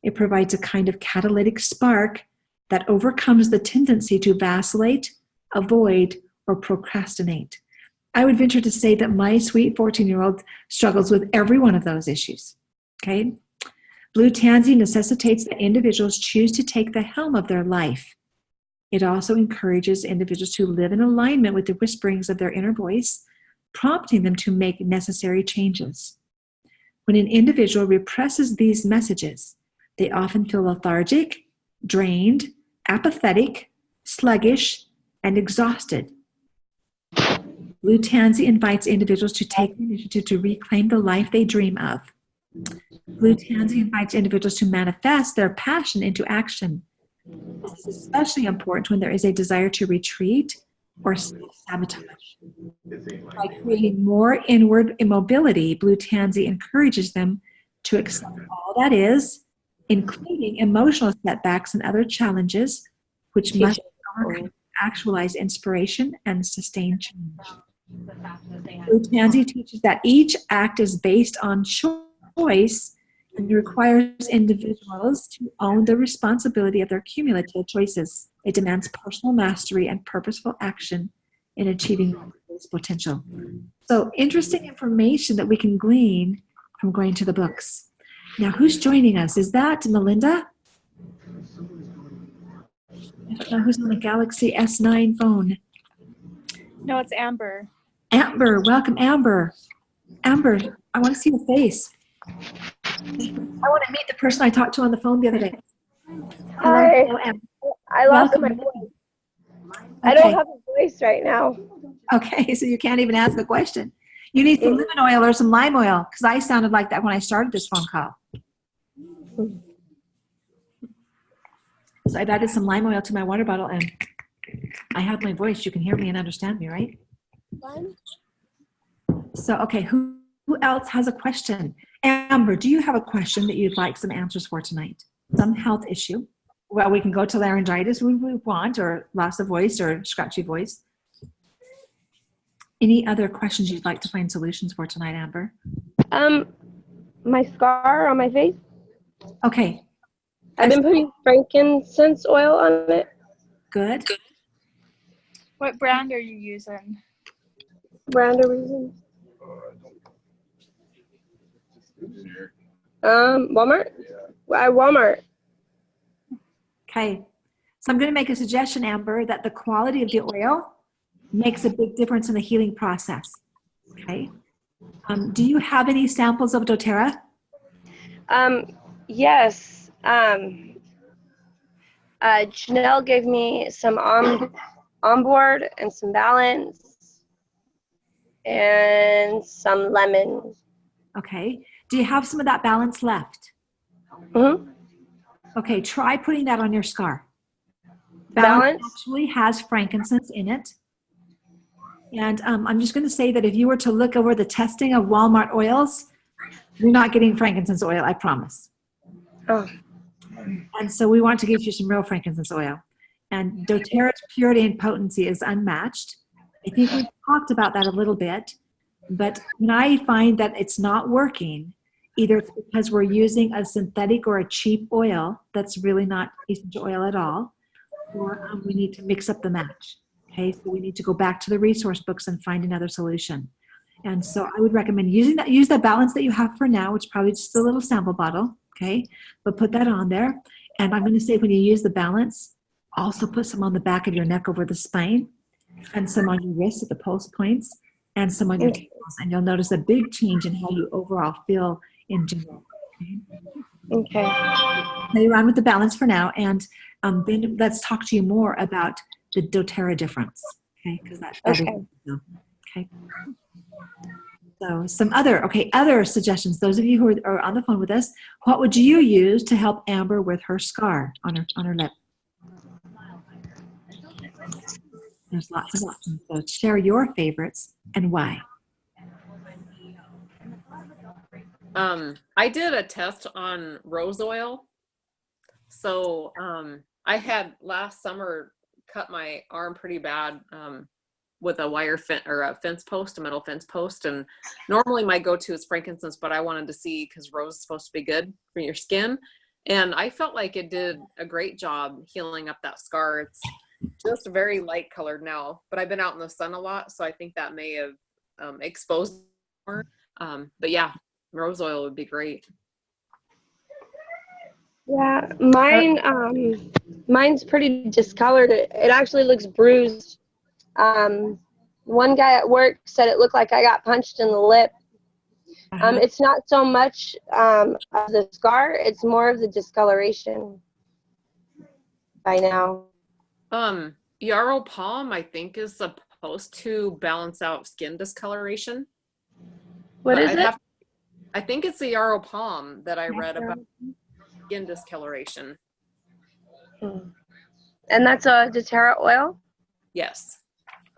It provides a kind of catalytic spark that overcomes the tendency to vacillate, avoid, or procrastinate. I would venture to say that my sweet 14-year-old struggles with every one of those issues, okay? Blue tansy necessitates that individuals choose to take the helm of their life. It also encourages individuals to live in alignment with the whisperings of their inner voice, prompting them to make necessary changes. When an individual represses these messages, they often feel lethargic, drained, apathetic, sluggish, and exhausted. Blue tansy invites individuals to take the initiative to reclaim the life they dream of. Blue tansy invites individuals to manifest their passion into action. This is especially important when there is a desire to retreat, or self-sabotage. By creating more inward immobility, Blue Tansy encourages them to accept all that is, including emotional setbacks and other challenges, which must be overcome to actualize inspiration and sustain change. Blue Tansy teaches that each act is based on choice and requires individuals to own the responsibility of their cumulative choices. It demands personal mastery and purposeful action in achieving this potential. So interesting information that we can glean from going to the books. Now, who's joining us? Is that Melinda? I don't know who's on the Galaxy S9 phone. No, it's Amber. Amber, welcome, Amber. Amber, I want to see your face. I want to meet the person I talked to on the phone the other day. Hi. Hello, Amber. I lost Welcome. my voice. I don't have a voice right now. Okay, so you can't even ask a question. You need some lemon oil or some lime oil, because I sounded like that when I started this phone call. So I've added some lime oil to my water bottle, and I have my voice. You can hear me and understand me, right? So, okay, who else has a question? Amber, do you have a question that you'd like some answers for tonight? Some health issue? Well, we can go to laryngitis if we want, or loss of voice, or scratchy voice. Any other questions you'd like to find solutions for tonight, Amber? My scar on my face. Okay. I've been putting frankincense oil on it. Good. What brand are you using? Brand or reason? Walmart. At Walmart. Okay. So I'm going to make a suggestion, Amber, that the quality of the oil makes a big difference in the healing process. Okay. Do you have any samples of doTERRA? Yes. Janelle gave me some onboard and some balance and some lemon. Okay. Do you have some of that balance left? Mm-hmm. Okay, try putting that on your scar. Balance? Actually has frankincense in it. And I'm just going to say that if you were to look over the testing of Walmart oils, you're not getting frankincense oil, I promise. Oh. And so we want to give you some real frankincense oil. And doTERRA's purity and potency is unmatched. I think we talked about that a little bit. But when I find that it's not working, either it's because we're using a synthetic or a cheap oil that's really not essential oil at all, or we need to mix up the match. Okay, so we need to go back to the resource books and find another solution. And so I would recommend using that. Use the balance that you have for now, which is probably just a little sample bottle. Okay, but put that on there. And I'm going to say when you use the balance, also put some on the back of your neck over the spine, and some on your wrists at the pulse points, and some on your tails. And you'll notice a big change in how you overall feel in general. Okay. Play around with the balance for now, and then let's talk to you more about the doTERRA difference. Okay, because that Okay. is okay. So some other suggestions. Those of you who are on the phone with us, what would you use to help Amber with her scar on her lip? There's lots of options. So share your favorites and why. I did a test on rose oil. So I had last summer cut my arm pretty bad with a wire fence or a fence post, a metal fence post. And normally my go-to is frankincense, but I wanted to see because rose is supposed to be good for your skin. And I felt like it did a great job healing up that scar. It's just very light colored now, but I've been out in the sun a lot, so I think that may have exposed more. But yeah, rose oil would be great. Yeah, mine's pretty discolored. It actually looks bruised. One guy at work said it looked like I got punched in the lip. It's not so much of the scar, it's more of the discoloration by now. Yarrow Palm, I think, is supposed to balance out skin discoloration. What is it? I think it's the Yarrow Palm that I read about skin discoloration. And that's a doTERRA oil? Yes.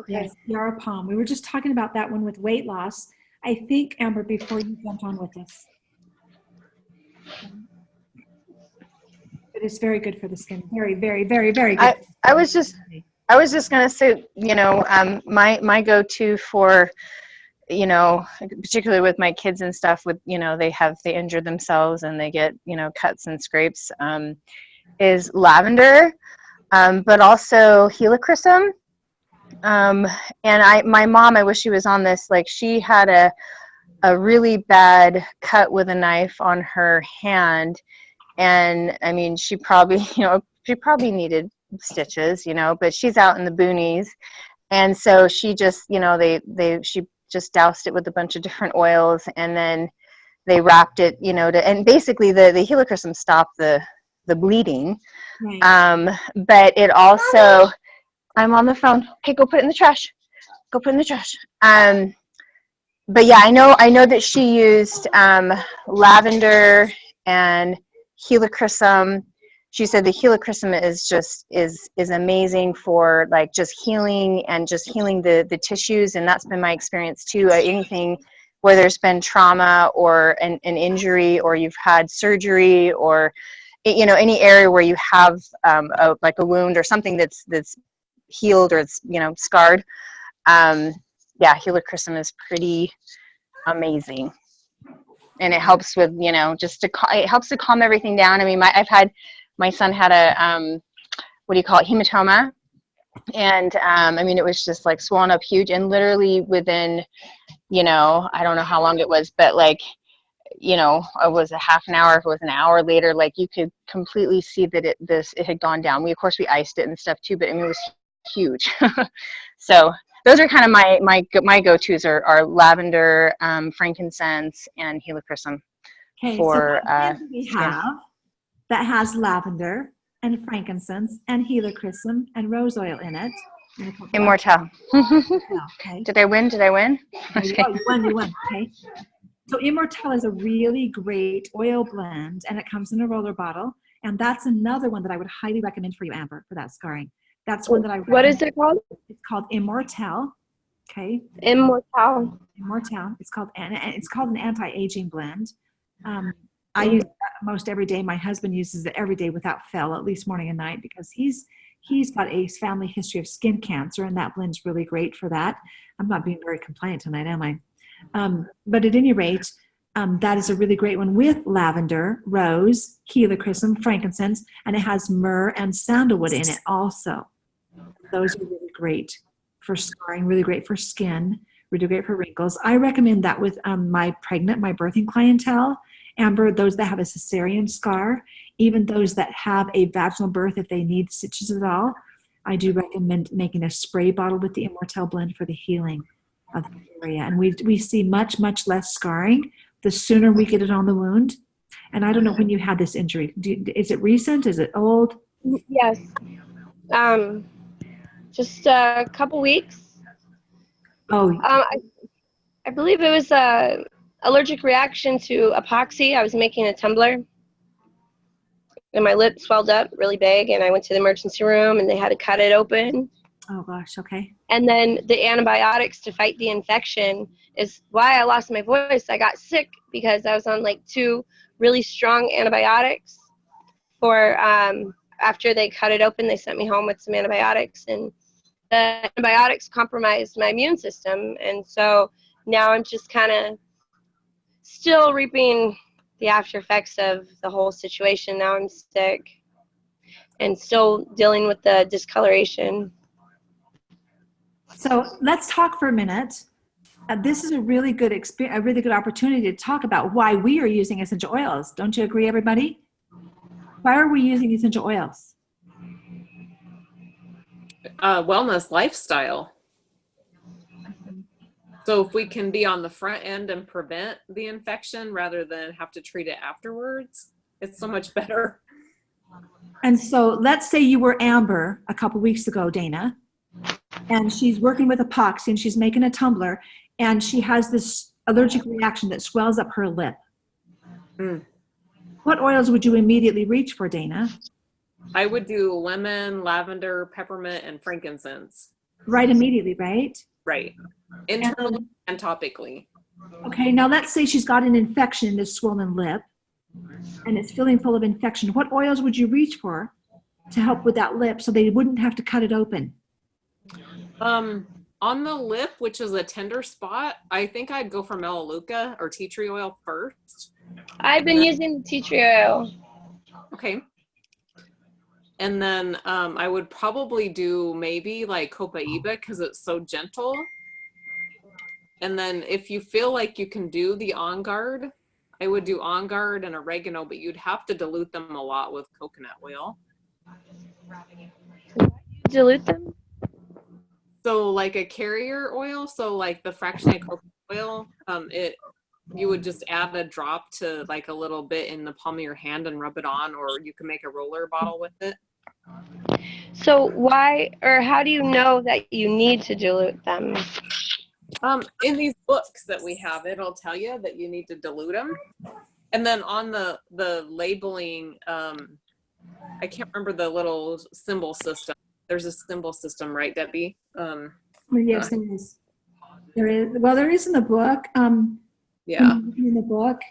Okay. Yes, Yara Palm. We were just talking about that one with weight loss. I think, Amber, before you jumped on with this. But it's very good for the skin. Very, very, very, very good. I was just gonna say, my go-to for, particularly with my kids and stuff, with they injure themselves and they get cuts and scrapes, is lavender, but also helichrysum. And my mom, I wish she was on this. Like, she had a really bad cut with a knife on her hand, and I mean, she probably needed stitches, but she's out in the boonies, and so she just, she just doused it with a bunch of different oils, and then they wrapped it, and basically the helichrysum stopped the bleeding. Right. But it also, I'm on the phone. Okay, go put it in the trash. Go put it in the trash. But yeah, I know that she used lavender and helichrysum. She said the helichrysum is amazing for like just healing the tissues, and that's been my experience too. Anything where there's been trauma or an injury, or you've had surgery, or any area where you have a wound or something that's healed, or it's scarred. Yeah, helichrysum is pretty amazing, and it helps with it helps to calm everything down. I mean, my son had a hematoma, and I mean, it was just like swollen up huge, and literally within I don't know how long it was, but like it was a half an hour, if it was an hour later, like you could completely see that it had gone down. Of course we iced it and stuff too, but I mean, it was huge. So those are kind of my go-tos are lavender, frankincense, and helichrysum. Okay, for so what do we have that has lavender and frankincense and helichrysum and rose oil in it? Immortelle. Okay. Did I win? Okay. Oh, you won. Okay. So Immortelle is a really great oil blend, and it comes in a roller bottle. And that's another one that I would highly recommend for you, Amber, for that scarring. That's one that I recommend. What is it called? It's called Immortelle. Okay. Immortelle. Immortelle. It's called an anti-aging blend. I use it most every day. My husband uses it every day without fail, at least morning and night, because he's got a family history of skin cancer, and that blend's really great for that. I'm not being very compliant tonight, am I? But at any rate, that is a really great one with lavender, rose, helichrysum, frankincense, and it has myrrh and sandalwood in it also. Those are really great for scarring, really great for skin, really great for wrinkles. I recommend that with my birthing clientele. Amber, those that have a cesarean scar, even those that have a vaginal birth, if they need stitches at all, I do recommend making a spray bottle with the Immortelle blend for the healing of the area. And we see much, much less scarring the sooner we get it on the wound. And I don't know when you had this injury. Is it recent? Is it old? Yes. Just a couple weeks. Oh, I believe it was a allergic reaction to epoxy. I was making a tumbler, and my lip swelled up really big, and I went to the emergency room, and they had to cut it open. oh gosh, okay. And then the antibiotics to fight the infection is why I lost my voice. I got sick because I was on like 2 really strong antibiotics. For after they cut it open, they sent me home with some antibiotics, and the antibiotics compromised my immune system. And so now I'm just kind of still reaping the after effects of the whole situation. Now I'm sick and still dealing with the discoloration. So let's talk for a minute. This is a really good experience, a really good opportunity to talk about why we are using essential oils. Don't you agree, everybody? Why are we using essential oils? Wellness lifestyle. So if we can be on the front end and prevent the infection rather than have to treat it afterwards, it's so much better. And so let's say you were Amber a couple weeks ago, Dana, and she's working with epoxy and she's making a tumbler, and she has this allergic reaction that swells up her lip. What oils would you immediately reach for, Dana? I would do lemon, lavender, peppermint, and frankincense. right immediately, right? Right. Internally and topically. Okay, now let's say she's got an infection in this swollen lip and it's feeling full of infection. What oils would you reach for to help with that lip so they wouldn't have to cut it open? On the lip, which is a tender spot, I think I'd go for Melaleuca or tea tree oil first. I've been using the tea tree oil. Okay. And then I would probably do maybe like Copaiba because it's so gentle. And then if you feel like you can do the On Guard, I would do On Guard and oregano, but you'd have to dilute them a lot with coconut oil. Dilute them? So like a carrier oil, so like the fractionated coconut oil, you would just add a drop to like a little bit in the palm of your hand and rub it on, or you can make a roller bottle with it. So why, or how do you know that you need to dilute them? In these books that we have, it'll tell you that you need to dilute them. And then on the labeling, I can't remember the little symbol system. There's a symbol system, right, Debbie? Yes, there is. There is. Well, there is in the book. Yeah. In the book,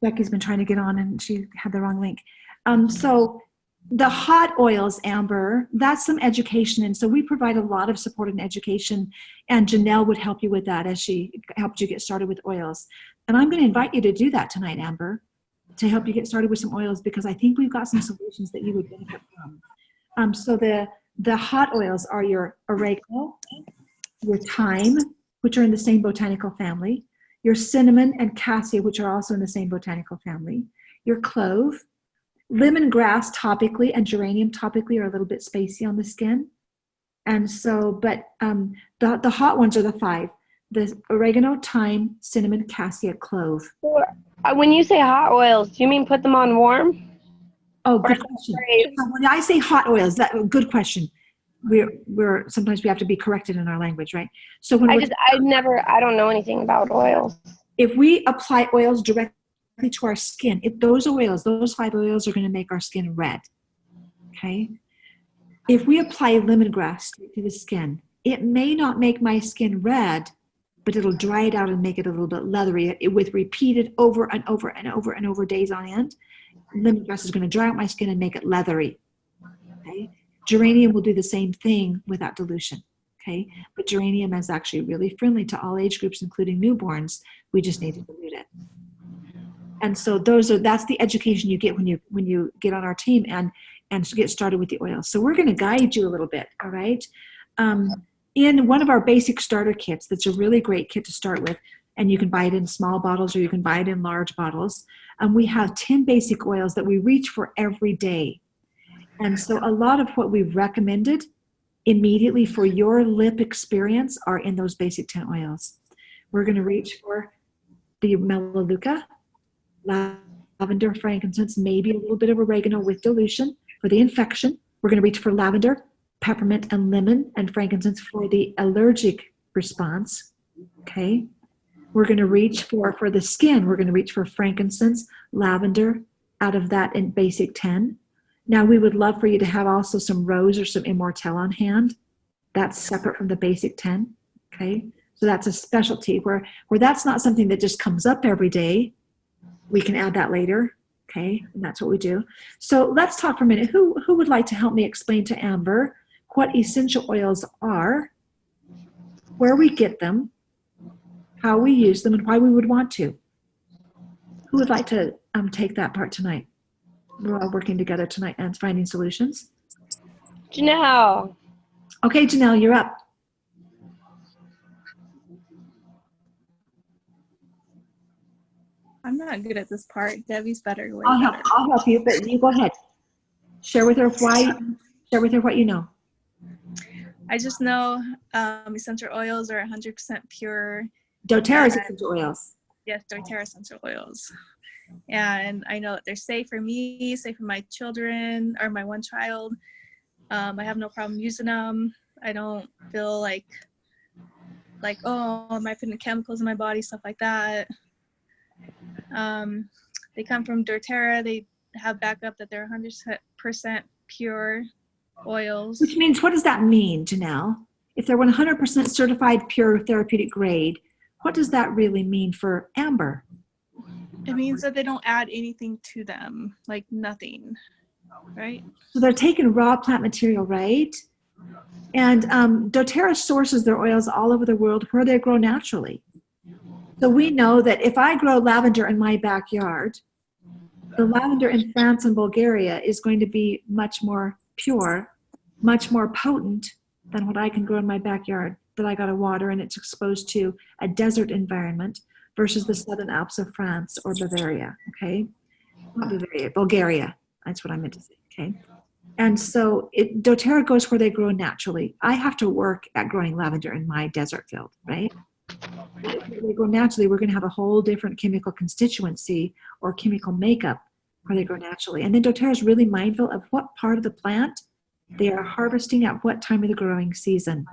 Becky's been trying to get on and she had the wrong link. So the hot oils, Amber, that's some education. And so we provide a lot of support and education, and Janelle would help you with that as she helped you get started with oils. And I'm going to invite you to do that tonight, Amber, to help you get started with some oils, because I think we've got some solutions that you would benefit from. So the hot oils are your oregano, your thyme, which are in the same botanical family, your cinnamon and cassia, which are also in the same botanical family, your clove, lemongrass topically, and geranium topically are a little bit spacey on the skin. And so, but the hot ones are the 5. The oregano, thyme, cinnamon, cassia, clove. When you say hot oils, do you mean put them on warm? Oh, good question. When I say hot oils, good question. We're sometimes we have to be corrected in our language, right? So when I don't know anything about oils. If we apply oils directly to our skin, those 5 oils are going to make our skin red. Okay. If we apply lemongrass to the skin, it may not make my skin red, but it'll dry it out and make it a little bit leathery with repeated over and over and over and over days on end. Lemongrass is going to dry out my skin and make it leathery. Okay. Geranium will do the same thing without dilution. Okay. But geranium is actually really friendly to all age groups, including newborns. We just need to dilute it. And so that's the education you get when you get on our team and get started with the oils. So we're going to guide you a little bit. All right. In one of our basic starter kits, that's a really great kit to start with, and you can buy it in small bottles or you can buy it in large bottles. We have 10 basic oils that we reach for every day. And so a lot of what we've recommended immediately for your lip experience are in those basic 10 oils. We're going to reach for the Melaleuca, lavender, frankincense, maybe a little bit of oregano with dilution for the infection. We're going to reach for lavender, peppermint, and lemon, and frankincense for the allergic response. Okay. We're going to reach for the skin. We're going to reach for frankincense, lavender out of that in basic 10. Now we would love for you to have also some rose or some immortelle on hand. That's separate from the basic 10. Okay. So that's a specialty where that's not something that just comes up every day. We can add that later. Okay. And that's what we do. So let's talk for a minute. Who would like to help me explain to Amber what essential oils are, where we get them, how we use them, and why we would want to? Who would like to take that part tonight? We're all working together tonight and finding solutions. Janelle. Okay, Janelle, you're up. I'm not good at this part. Debbie's better. I'll help you, but you go ahead. Share with her what you know. I just know essential oils are 100% pure. doTERRA's essential oils. Yes, doTERRA essential oils. And I know that they're safe for me, safe for my children, or my one child. I have no problem using them. I don't feel like, oh, am I putting chemicals in my body, stuff like that. They come from doTERRA. They have backup that they're 100% pure. oils. Which means, what does that mean, Janelle? If they're 100% certified pure therapeutic grade, what does that really mean for Amber? It means that they don't add anything to them, like nothing, right? So they're taking raw plant material, right? And doTERRA sources their oils all over the world where they grow naturally. So we know that if I grow lavender in my backyard, the lavender in France and Bulgaria is going to be much more pure, much more potent than what I can grow in my backyard that I got to water and it's exposed to a desert environment versus the Southern Alps of France or Bavaria, okay? Not Bavaria, Bulgaria. That's what I meant to say, okay? And so doTERRA goes where they grow naturally. I have to work at growing lavender in my desert field, right? If they grow naturally, we're going to have a whole different chemical constituency or chemical makeup where they grow naturally. And then doTERRA is really mindful of what part of the plant they are harvesting at what time of the growing season.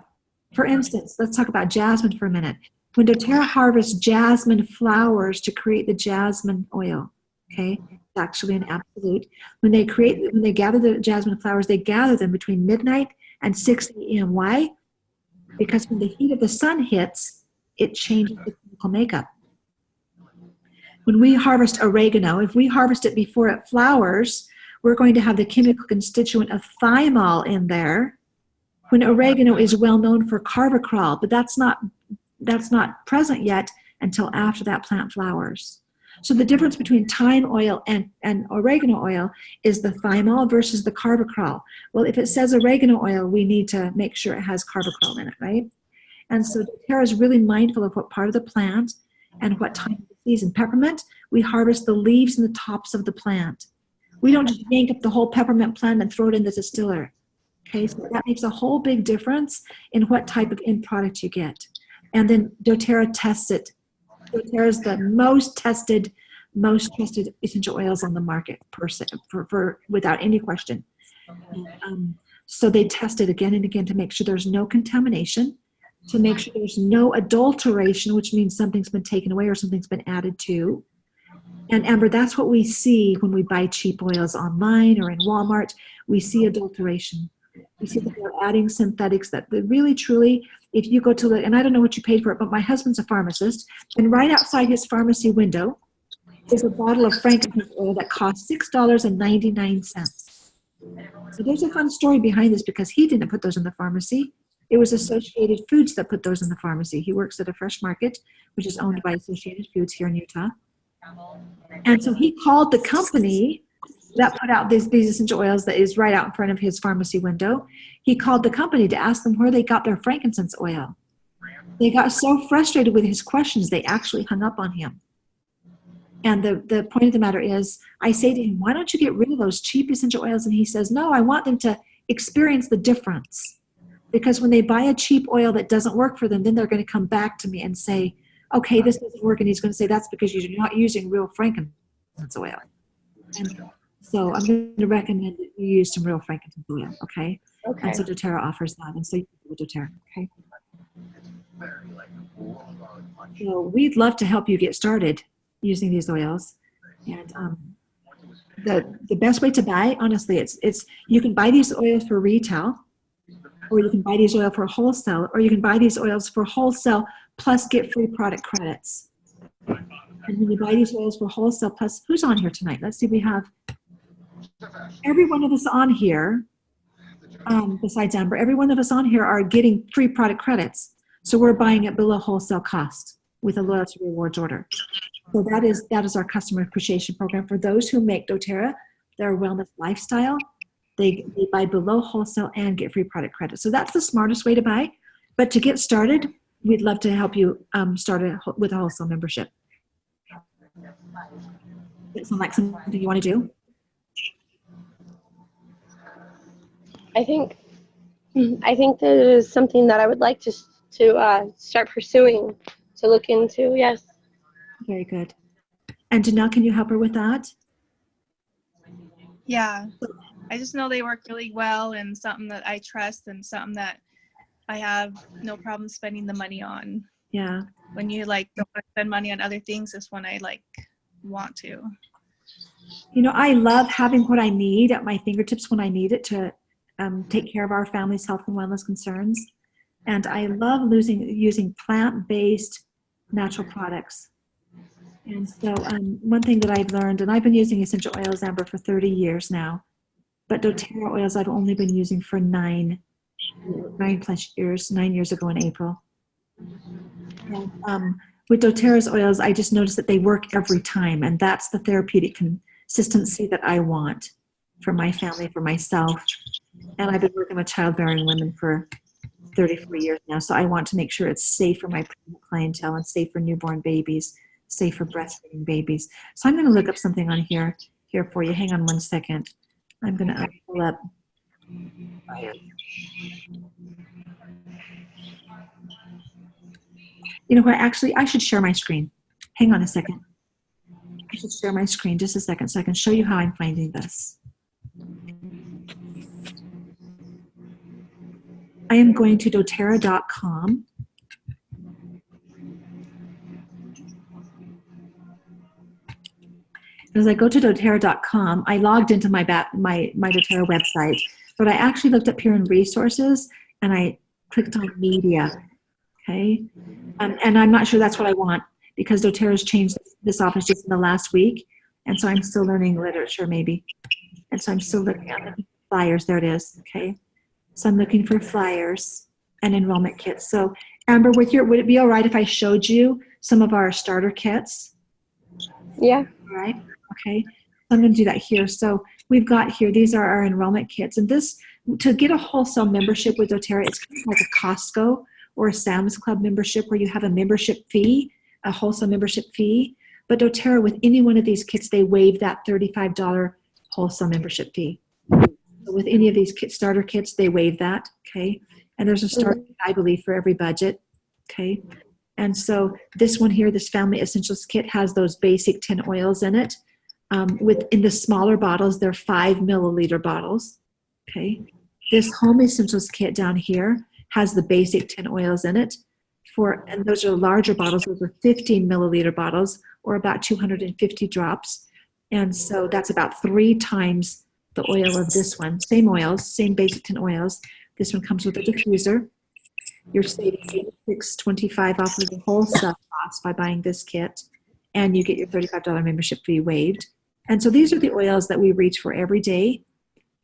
For instance, let's talk about jasmine for a minute. When doTERRA harvests jasmine flowers to create the jasmine oil, okay, it's actually an absolute. When they gather the jasmine flowers, they gather them between midnight and 6 a.m. Why? Because when the heat of the sun hits, it changes the chemical makeup. When we harvest oregano, if we harvest it before it flowers, we're going to have the chemical constituent of thymol in there. When oregano is well known for carvacrol, but that's not present yet until after that plant flowers. So the difference between thyme oil and oregano oil is the thymol versus the carvacrol. Well, if it says oregano oil, we need to make sure it has carvacrol in it, right? And so doTERRA is really mindful of what part of the plant and what time of the season. Peppermint, we harvest the leaves and the tops of the plant. We don't just yank up the whole peppermint plant and throw it in the distiller. Okay, so that makes a whole big difference in what type of end product you get. And then doTERRA tests it. doTERRA is the most tested, most trusted essential oils on the market for without any question. So they test it again and again to make sure there's no contamination, to make sure there's no adulteration, which means something's been taken away or something's been added to. And Amber, that's what we see when we buy cheap oils online or in Walmart. We see adulteration. We see that they're adding synthetics that they really, truly, if you go to the, and I don't know what you paid for it, but my husband's a pharmacist, and right outside his pharmacy window is a bottle of frankincense oil that costs $6.99. So there's a fun story behind this because he didn't put those in the pharmacy. It was Associated Foods that put those in the pharmacy. He works at a fresh market, which is owned by Associated Foods here in Utah. And so he called the company that put out these essential oils that is right out in front of his pharmacy window. He called the company to ask them where they got their frankincense oil. They got so frustrated with his questions, they actually hung up on him. And the point of the matter is, I say to him, why don't you get rid of those cheap essential oils? And he says, no, I want them to experience the difference. Because when they buy a cheap oil that doesn't work for them, then they're going to come back to me and say, okay, this doesn't work. And he's going to say, that's because you're not using real frankincense oil. And so I'm going to recommend that you use some real frankincense oil, okay? Okay. And so doTERRA offers that. And so you can do doTERRA, okay? So we'd love to help you get started using these oils. And the best way to buy, honestly, it's you can buy these oils for retail, or you can buy these oils for wholesale, or you can buy these oils for wholesale plus get free product credits. And when you buy these oils for wholesale plus, who's on here tonight? Let's see, we have every one of us on here, besides Amber, every one of us on here are getting free product credits. So we're buying it below wholesale cost with a loyalty rewards order. So that is our customer appreciation program. For those who make doTERRA their wellness lifestyle, they buy below wholesale and get free product credit. So that's the smartest way to buy. But to get started, we'd love to help you start with a wholesale membership. Does that sound like something you want to do? I think that is something that I would like to start pursuing, to look into. Yes. Very good. And Janelle, can you help her with that? Yeah. I just know they work really well and something that I trust and something that I have no problem spending the money on. Yeah. When you don't want to spend money on other things, is when I want to. You know, I love having what I need at my fingertips when I need it to take care of our family's health and wellness concerns. And I love using plant-based natural products. And so one thing that I've learned, and I've been using essential oils, Amber, for 30 years now, but doTERRA oils I've only been using for 9 years ago in April. And, with doTERRA's oils, I just noticed that they work every time, and that's the therapeutic consistency that I want for my family, for myself. And I've been working with childbearing women for 34 years now, so I want to make sure it's safe for my clientele and safe for newborn babies, safe for breastfeeding babies. So I'm going to look up something on here for you. Hang on one second. I'm going to pull up. You know what? Actually, I should share my screen. Hang on a second. I should share my screen just a second so I can show you how I'm finding this. I am going to doTERRA.com. As I go to doTERRA.com, I logged into my doTERRA website, but I actually looked up here in resources and I clicked on media. Okay, and I'm not sure that's what I want because doTERRA's changed this office just in the last week, and so I'm still learning literature maybe, and so I'm still looking at the flyers. There it is. Okay, so I'm looking for flyers and enrollment kits. So Amber, would it be all right if I showed you some of our starter kits? Yeah. All right. Okay. I'm going to do that here. So we've got here, these are our enrollment kits. And this, to get a wholesale membership with doTERRA, it's kind of like a Costco or a Sam's Club membership where you have a membership fee, a wholesale membership fee. But doTERRA, with any one of these kits, they waive that $35 wholesale membership fee. So with any of these starter kits, they waive that. Okay. And there's a starter kit, I believe, for every budget. Okay. And so this one here, this Family Essentials kit, has those basic 10 oils in it. In the smaller bottles, they're 5 milliliter bottles. Okay. This Home Essentials kit down here has the basic 10 oils in it. And those are larger bottles. Those are 15 milliliter bottles, or about 250 drops. And so that's about 3 times the oil of this one. Same oils, same basic 10 oils. This one comes with a diffuser. You're saving $86.25 off of the wholesale cost by buying this kit, and you get your $35 membership fee waived. And so these are the oils that we reach for every day.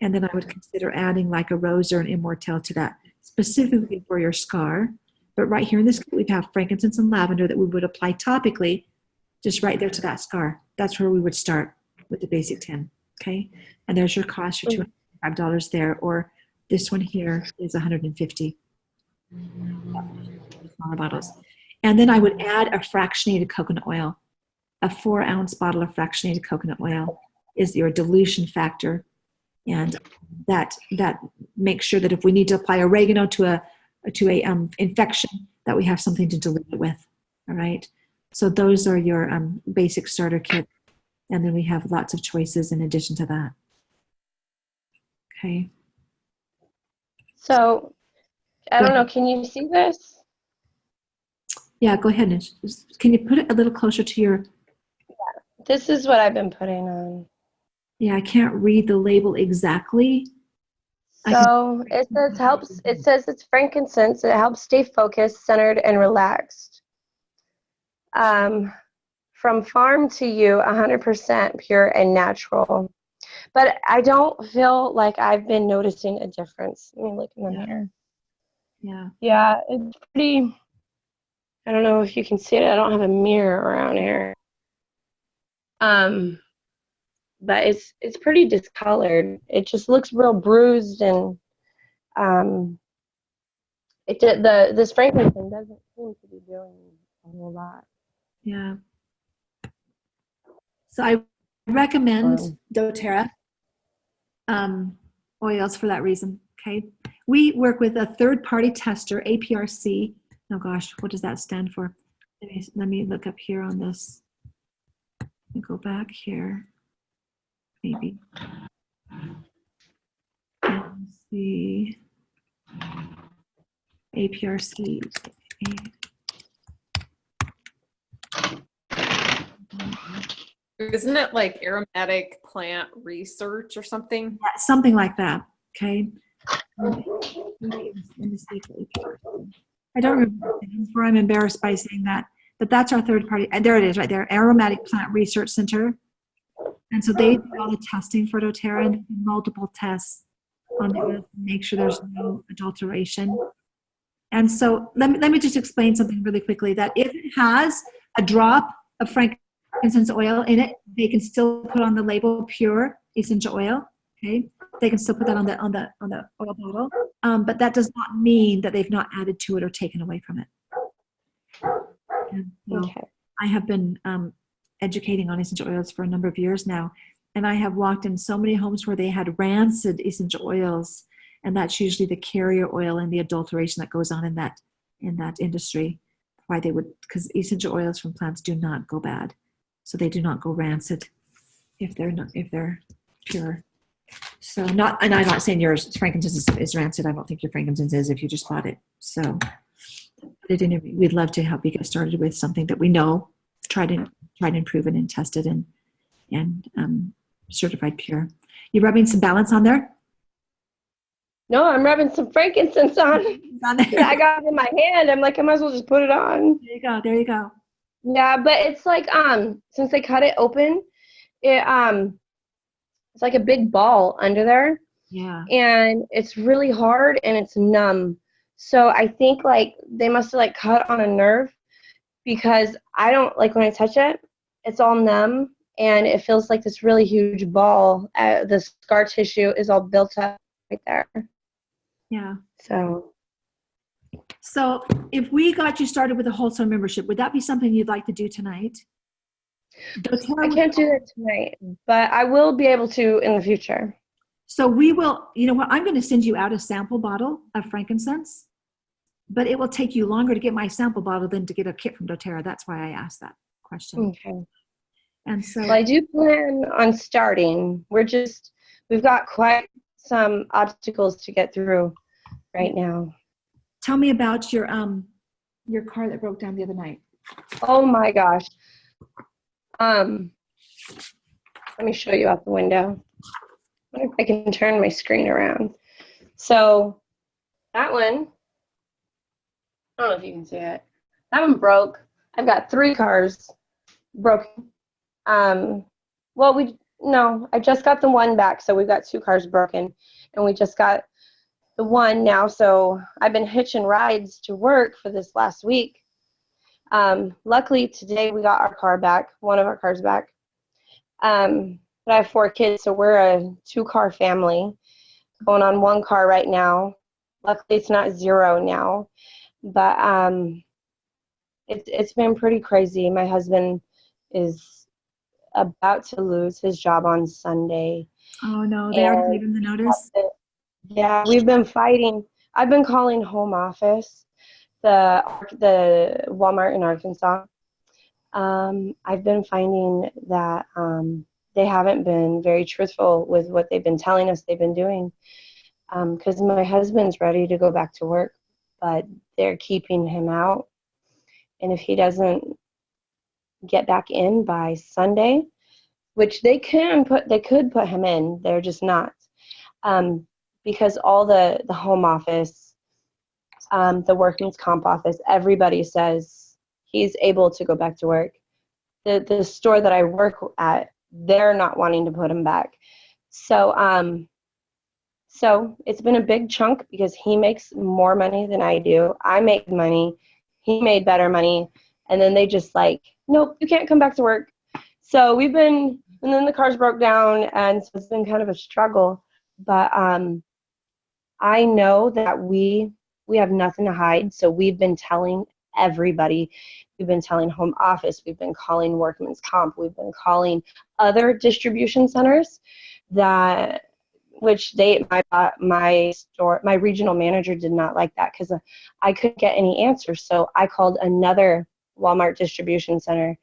And then I would consider adding like a rose or an immortelle to that, specifically for your scar. But right here in this kit, we have frankincense and lavender that we would apply topically, just right there to that scar. That's where we would start with the basic 10. Okay. And there's your cost for $205 there, or this one here is $150. Smaller bottles. And then I would add a fractionated coconut oil. A 4-ounce bottle of fractionated coconut oil is your dilution factor, and that makes sure that if we need to apply oregano to a infection, that we have something to dilute it with. All right. So those are your basic starter kit, and then we have lots of choices in addition to that. Okay. So I don't know. Can you see this? Yeah, go ahead. And can you put it a little closer to your... This is what I've been putting on. Yeah, I can't read the label exactly. So it says it's frankincense. It helps stay focused, centered, and relaxed. From farm to you, 100% pure and natural. But I don't feel like I've been noticing a difference. Let me look in the mirror. Yeah. Yeah, it's pretty, I don't know if you can see it. I don't have a mirror around here. But it's pretty discolored. It just looks real bruised, and this frankincense doesn't seem to be doing a whole lot. Yeah. So I recommend doTERRA oils for that reason. Okay. We work with a third-party tester, APRC. Oh gosh, what does that stand for? Let me look up here on this. Let me go back here. Maybe. And see. APRC. Isn't it like aromatic plant research or something? Yeah, something like that. Okay. I don't remember the names, where I'm embarrassed by saying that, but that's our third party. And there it is right there, Aromatic Plant Research Center. And so they do all the testing for doTERRA and multiple tests on the oil to make sure there's no adulteration. And so let me just explain something really quickly, that if it has a drop of frankincense oil in it, they can still put on the label pure essential oil. Okay, they can still put that on the oil bottle, but that does not mean that they've not added to it or taken away from it. And so Okay. I have been educating on essential oils for a number of years now, and I have walked in so many homes where they had rancid essential oils, and that's usually the carrier oil and the adulteration that goes on in that industry. Why they would, because essential oils from plants do not go bad, so they do not go rancid if they're pure. So not, and I'm not saying yours frankincense is rancid. I don't think your frankincense is if you just bought it. So we'd love to help you get started with something that we know, tried and proven and tested and certified pure. You rubbing some balance on there? No, I'm rubbing some frankincense on. On there. I got it in my hand. I'm like, I might as well just put it on. There you go. There you go. Yeah, but it's like since they cut it open, it's like a big ball under there, Yeah. and it's really hard and it's numb. So I think like they must have like cut on a nerve, because I don't like when I touch it, it's all numb and it feels like this really huge ball. The scar tissue is all built up right there. Yeah. So if we got you started with a wholesome membership, would that be something you'd like to do tonight? I can't do that tonight, but I will be able to in the future. So we will, you know what, I'm going to send you out a sample bottle of frankincense, but it will take you longer to get my sample bottle than to get a kit from doTERRA. That's why I asked that question. Okay. And so Well, I do plan on starting. We've got quite some obstacles to get through right now. tell me about your car that broke down the other night. Oh my gosh. Let me show you out the window. I wonder if I can turn my screen around. So that one, I don't know if you can see it. That one broke. I've got 3 cars broken. I just got the one back, so we've got 2 cars broken, and we just got the one now. So I've been hitching rides to work for this last week. Luckily today we got our car back, one of our cars back. But I have 4 kids, so we're a 2-car family going on 1 car right now. Luckily it's not 0 now, but it's been pretty crazy. My husband is about to lose his job on Sunday. Oh no, they already gave him the notice? Yeah, we've been fighting. I've been calling home office, the Walmart in Arkansas. I've been finding that they haven't been very truthful with what they've been telling us they've been doing, because my husband's ready to go back to work, but they're keeping him out. And if he doesn't get back in by Sunday, which they could put him in, they're just not, because all the home office, the workman's comp office, everybody says he's able to go back to work. The store that I work at, they're not wanting to put him back. So it's been a big chunk because he makes more money than I do. I make money. He made better money. And then they just like, nope, you can't come back to work. So and then the cars broke down, and so it's been kind of a struggle. But I know that we have nothing to hide. So we've been telling everybody. We've been telling home office. We've been calling workman's comp. We've been calling other distribution centers which my regional manager did not like that because I couldn't get any answers. So I called another Walmart distribution center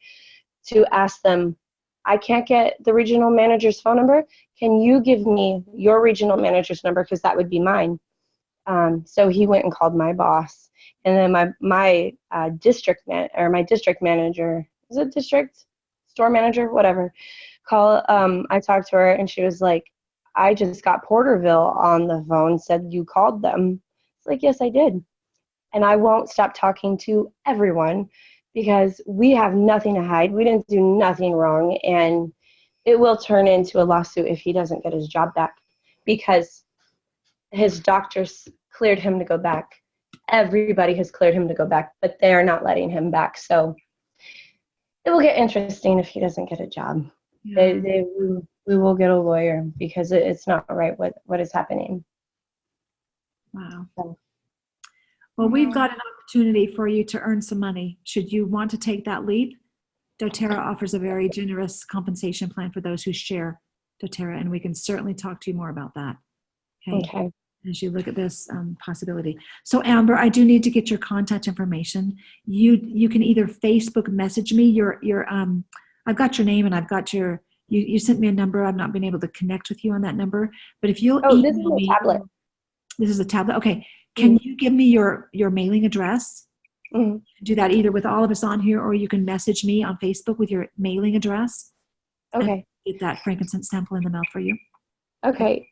to ask them, I can't get the regional manager's phone number. Can you give me your regional manager's number? Because that would be mine. So he went and called my boss. And then my district manager, is it district? Store manager? Whatever. I talked to her and she was like, I just got Porterville on the phone, said you called them. It's like, yes, I did. And I won't stop talking to everyone because we have nothing to hide. We didn't do nothing wrong. And it will turn into a lawsuit if he doesn't get his job back because his doctors cleared him to go back. Everybody has cleared him to go back, but they're not letting him back. So it will get interesting if he doesn't get a job. Yeah. We will get a lawyer because it's not right what is happening. Wow. So, Well, we've got an opportunity for you to earn some money. Should you want to take that leap, doTERRA offers a very generous compensation plan for those who share doTERRA, and we can certainly talk to you more about that. okay. As you look at this possibility. So Amber, I do need to get your contact information. You can either Facebook message me I've got your name and I've got you sent me a number. I've not been able to connect with you on that number, but if you'll Oh, this is email a me, tablet. this is a tablet. Okay. Can you give me your mailing address? Mhm. Do that either with all of us on here, or you can message me on Facebook with your mailing address. Okay. Get that frankincense sample in the mail for you. Okay.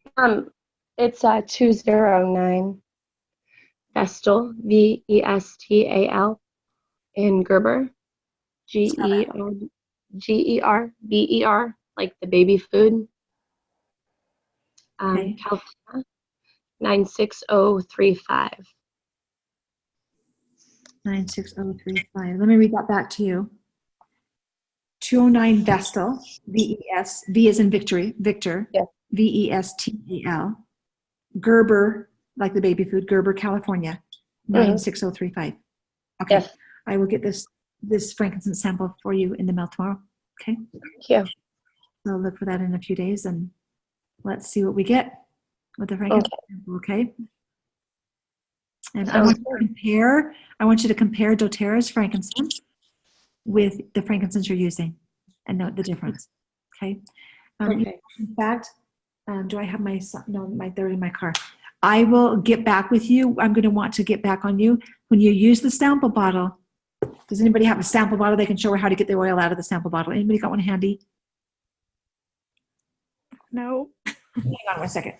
It's 209 Vestal, Vestal, in Gerber, Gerber, like the baby food. Okay. California, 96035. 96035. Let me read that back to you. 209 Vestal, VES, V as in victory, Victor, Yes. VESTAL, Gerber, like the baby food, Gerber, California, 96035. Okay. Yes. I will get this frankincense sample for you in the mail tomorrow. Okay. Thank you. So look for that in a few days and let's see what we get with the frankincense sample. Okay. And I want you to compare doTERRA's frankincense with the frankincense you're using and note the difference. Okay. Okay. In fact, do I have they're in my car. I will get back with you. I'm going to want to get back on you when you use the sample bottle. Does anybody have a sample bottle? They can show her how to get the oil out of the sample bottle. Anybody got one handy? No. Hang on 1 second.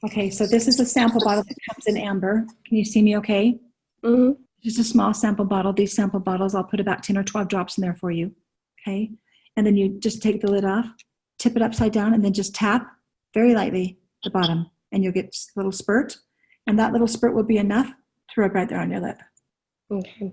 Okay, so this is a sample bottle that comes in amber. Can you see me okay? Mm-hmm. Just a small sample bottle. These sample bottles, I'll put about 10 or 12 drops in there for you. Okay, and then you just take the lid off, tip it upside down, and then just tap very lightly the bottom, and you'll get a little spurt. And that little spurt will be enough to rub right there on your lip. Okay.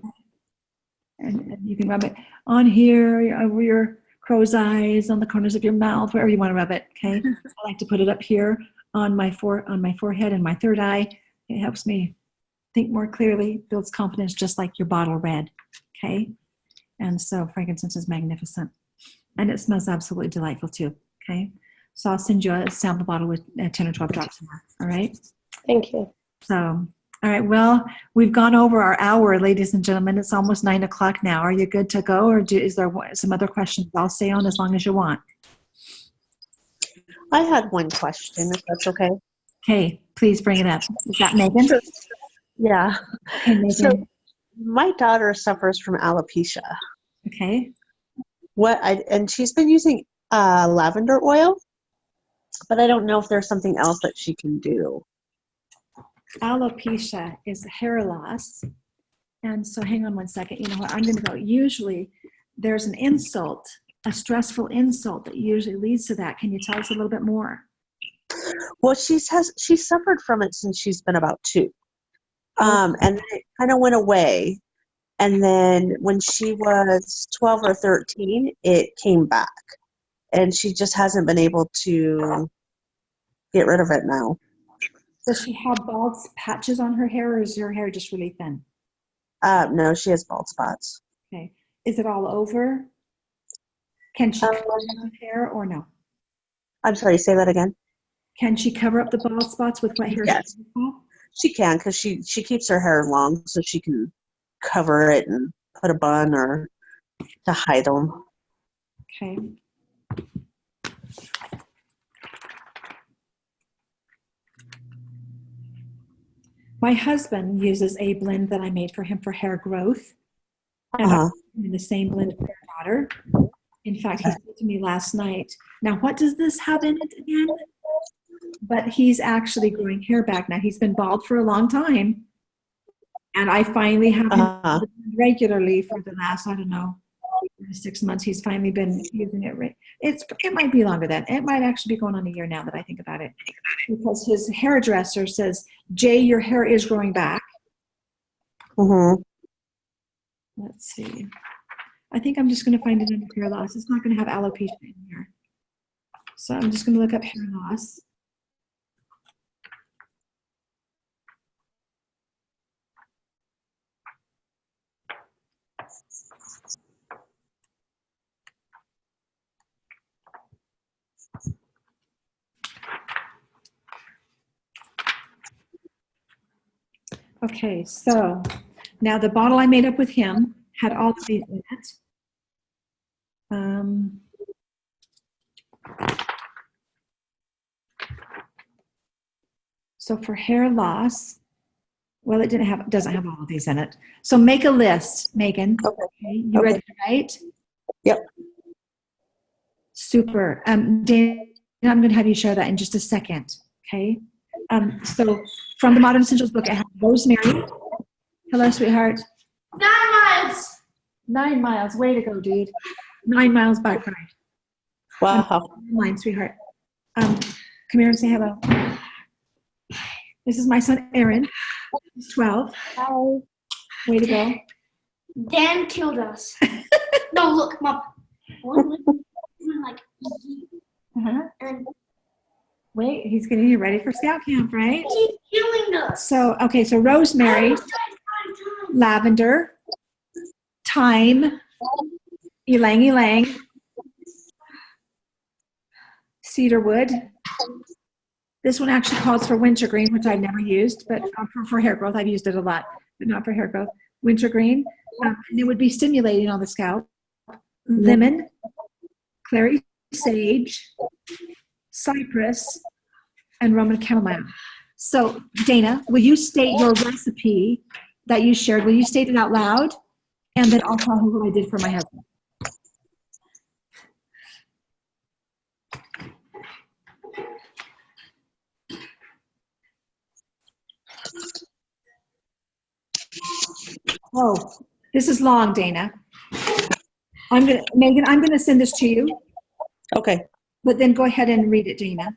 And you can rub it on here, over your crow's eyes, on the corners of your mouth, wherever you want to rub it. Okay, I like to put it up here on my forehead and my third eye. It helps me think more clearly, builds confidence, just like your bottle red. Okay, and so frankincense is magnificent, and it smells absolutely delightful too. Okay, so I'll send you a sample bottle with 10 or 12 drops in there. All right. Thank you. So, all right. Well, we've gone over our hour, ladies and gentlemen. It's almost 9 o'clock now. Are you good to go, or is there some other questions? I'll stay on as long as you want. I had one question, if that's okay. Okay, please bring it up. Is that Megan? Yeah. Okay, Megan. So my daughter suffers from alopecia. Okay. And she's been using lavender oil, but I don't know if there's something else that she can do. Alopecia is hair loss. And so hang on 1 second. You know what? I'm going to go. Usually there's an insult, a stressful insult that usually leads to that. Can you tell us a little bit more? Well, she's suffered from it since she's been about 2. And then it kind of went away. And then when she was 12 or 13, it came back. And she just hasn't been able to get rid of it now. Does she have bald patches on her hair, or is her hair just really thin? No, she has bald spots. Okay. Is it all over? Can she cover up her hair or no? I'm sorry, say that again. Can she cover up the bald spots with what hair? Yes. She can, because she keeps her hair long, so she can cover it and put a bun or to hide them. Okay. My husband uses a blend that I made for him for hair growth. And Uh-huh. I'm in the same blend for your daughter. In fact, he said to me last night, now what does this have in it again? But he's actually growing hair back now. He's been bald for a long time. And I finally have him Uh-huh. regularly for the last, I don't know, 6 months. He's finally been using it. It might be longer than. It might actually be going on a year now that I think about it. Because his hairdresser says, Jay, your hair is growing back. Mm-hmm. Let's see. I think I'm just going to find it under hair loss. It's not going to have alopecia in here. So I'm just going to look up hair loss. Okay, so now the bottle I made up with him had all of these in it. So for hair loss, well, it doesn't have all of these in it. So make a list, Megan. Okay. You ready to write? Yep. Super. Dana, I'm going to have you share that in just a second. Okay. So from the Modern Essentials book, I have Rosemary. Hello, sweetheart. 9 miles. 9 miles. Way to go, dude. 9 miles bike ride. Wow. Mine, sweetheart. Come here and say hello. This is my son, Aaron. He's 12. Hi. Way to go. Dan killed us. No, look, Mom. One leg, like, Uh-huh. and Wait, he's getting you ready for scout camp, right? he's killing us. So, okay, so rosemary, Time. lavender, thyme, ylang ylang, cedarwood. This one actually calls for wintergreen, which I've never used, but for hair growth, I've used it a lot, but not for hair growth. Wintergreen, and it would be stimulating on the scalp. Lemon, clary sage, cypress, and Roman chamomile. So, Dana, will you state your recipe that you shared? Will you state it out loud? And then I'll tell her what I did for my husband. Oh, this is long, Dana. Megan, I'm gonna send this to you, Okay. but then go ahead and read it, Dana.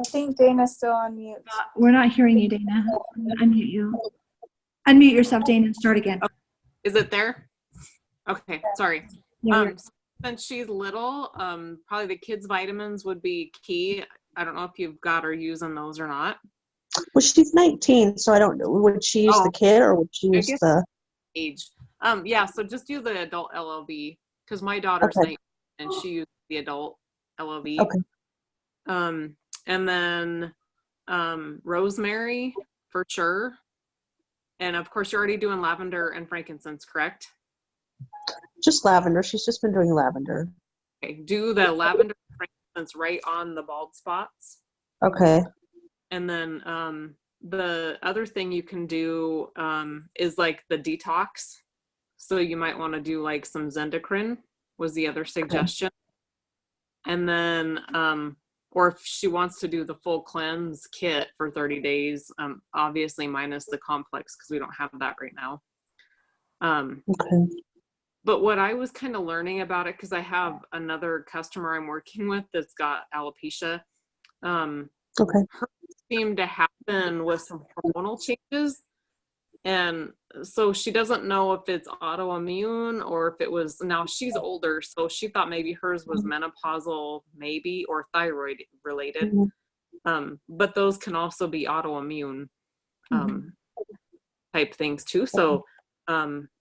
I think Dana's still on mute. We're not hearing you, Dana. I'm gonna unmute you. Unmute yourself, Dana, and start again. Is it there? Okay, sorry. Yeah, you're- Since she's little, probably the kids' vitamins would be key. I don't know if you've got her using those or not. Well, she's 19, so I don't know. Would she use the kid or would she I use guess- the? Age. Yeah, so just do the adult LLB because my daughter's Okay. 19 and she used the adult LLB. Okay. And then rosemary for sure. And of course, you're already doing lavender and frankincense, correct? Just lavender. She's just been doing lavender. Okay, do the lavender and frankincense right on the bald spots. Okay. And then the other thing you can do is like the detox. So you might want to do like some Zendocrine was the other suggestion. And then, or if she wants to do the full cleanse kit for 30 days, obviously minus the complex because we don't have that right now. Okay. But what I was kind of learning about it, because I have another customer I'm working with that's got alopecia, Okay. her seemed to happen with some hormonal changes. And so she doesn't know if it's autoimmune or if it was, now she's older, so she thought maybe hers was menopausal, maybe, or thyroid related. But those can also be autoimmune type things too. So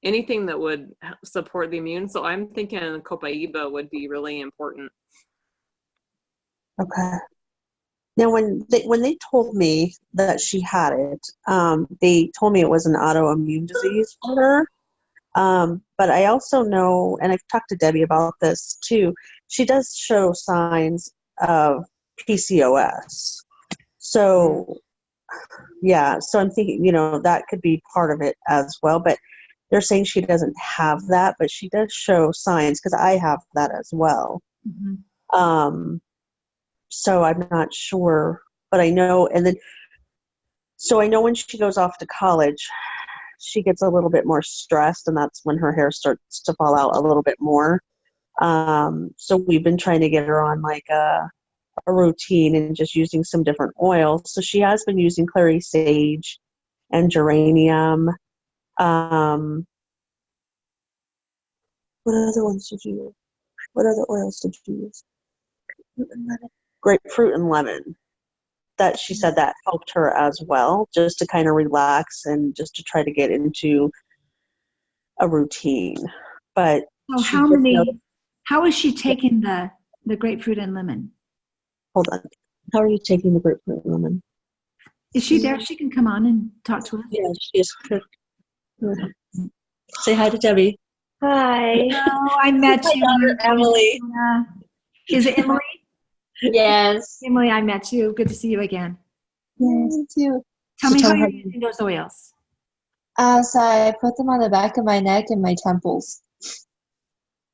anything that would support the immune. So I'm thinking Copaiba would be really important. Okay. Now, when they told me that she had it, they told me it was an autoimmune disease for her. But I also know, and I've talked to Debbie about this too, she does show signs of PCOS. So, yeah, so I'm thinking, that could be part of it as well. But they're saying she doesn't have that, but she does show signs because I have that as well. Mm-hmm. So I'm not sure, but I know, so I know when she goes off to college, she gets a little bit more stressed, and that's when her hair starts to fall out a little bit more. So we've been trying to get her on like a routine and just using some different oils. So she has been using clary sage and geranium. What other ones did you use? What other oils did you use? Grapefruit and lemon. That she said that helped her as well, just to kind of relax and just to try to get into a routine. But So how is she taking the grapefruit and lemon? Hold on. How are you taking the grapefruit and lemon? Is she there? She can come on and talk to us. Yeah, she is. Say hi to Debbie. Hi. Oh, I met My you. daughter, Emily. Is it Emily? Yes. Emily, I met you. Good to see you again. Me too. Tell me how you're using those oils. So I put them on the back of my neck and my temples.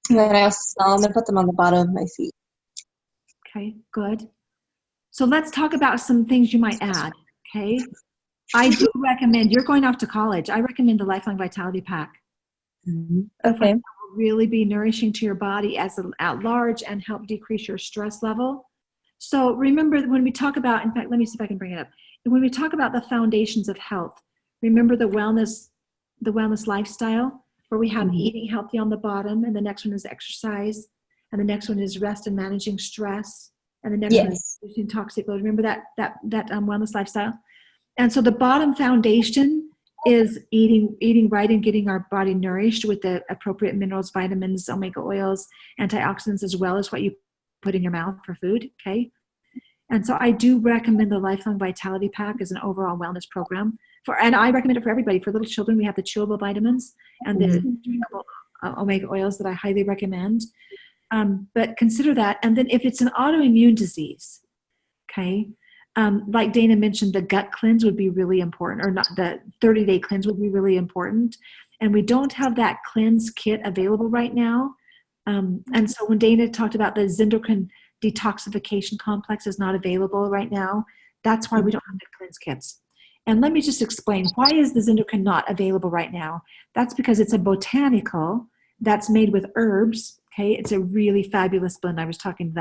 And then I also smell them and put them on the bottom of my feet. Okay, good. So let's talk about some things you might add, okay? I do recommend, you're going off to college, I recommend the Lifelong Vitality Pack. Okay. It will really be nourishing to your body at large and help decrease your stress level. So remember when we talk about, in fact, let me see if I can bring it up. When we talk about the foundations of health, remember the wellness lifestyle, where we have eating healthy on the bottom, and the next one is exercise, and the next one is rest and managing stress, and the next one is reducing toxic load. Remember that wellness lifestyle? And so the bottom foundation is eating right and getting our body nourished with the appropriate minerals, vitamins, omega oils, antioxidants, as well as what you put in your mouth for food, okay? And so I do recommend the Lifelong Vitality Pack as an overall wellness program. And I recommend it for everybody. For little children, we have the chewable vitamins and the drinkable omega oils that I highly recommend. But consider that. And then if it's an autoimmune disease, okay, like Dana mentioned, the gut cleanse would be really important, or not, the 30-day cleanse would be really important. And we don't have that cleanse kit available right now. And so when Dana talked about the Zindocrine detoxification complex is not available right now, that's why we don't have the cleanse kits. And let me just explain, why is the Zindocrine not available right now? That's because it's a botanical that's made with herbs, okay? It's a really fabulous blend. I was talking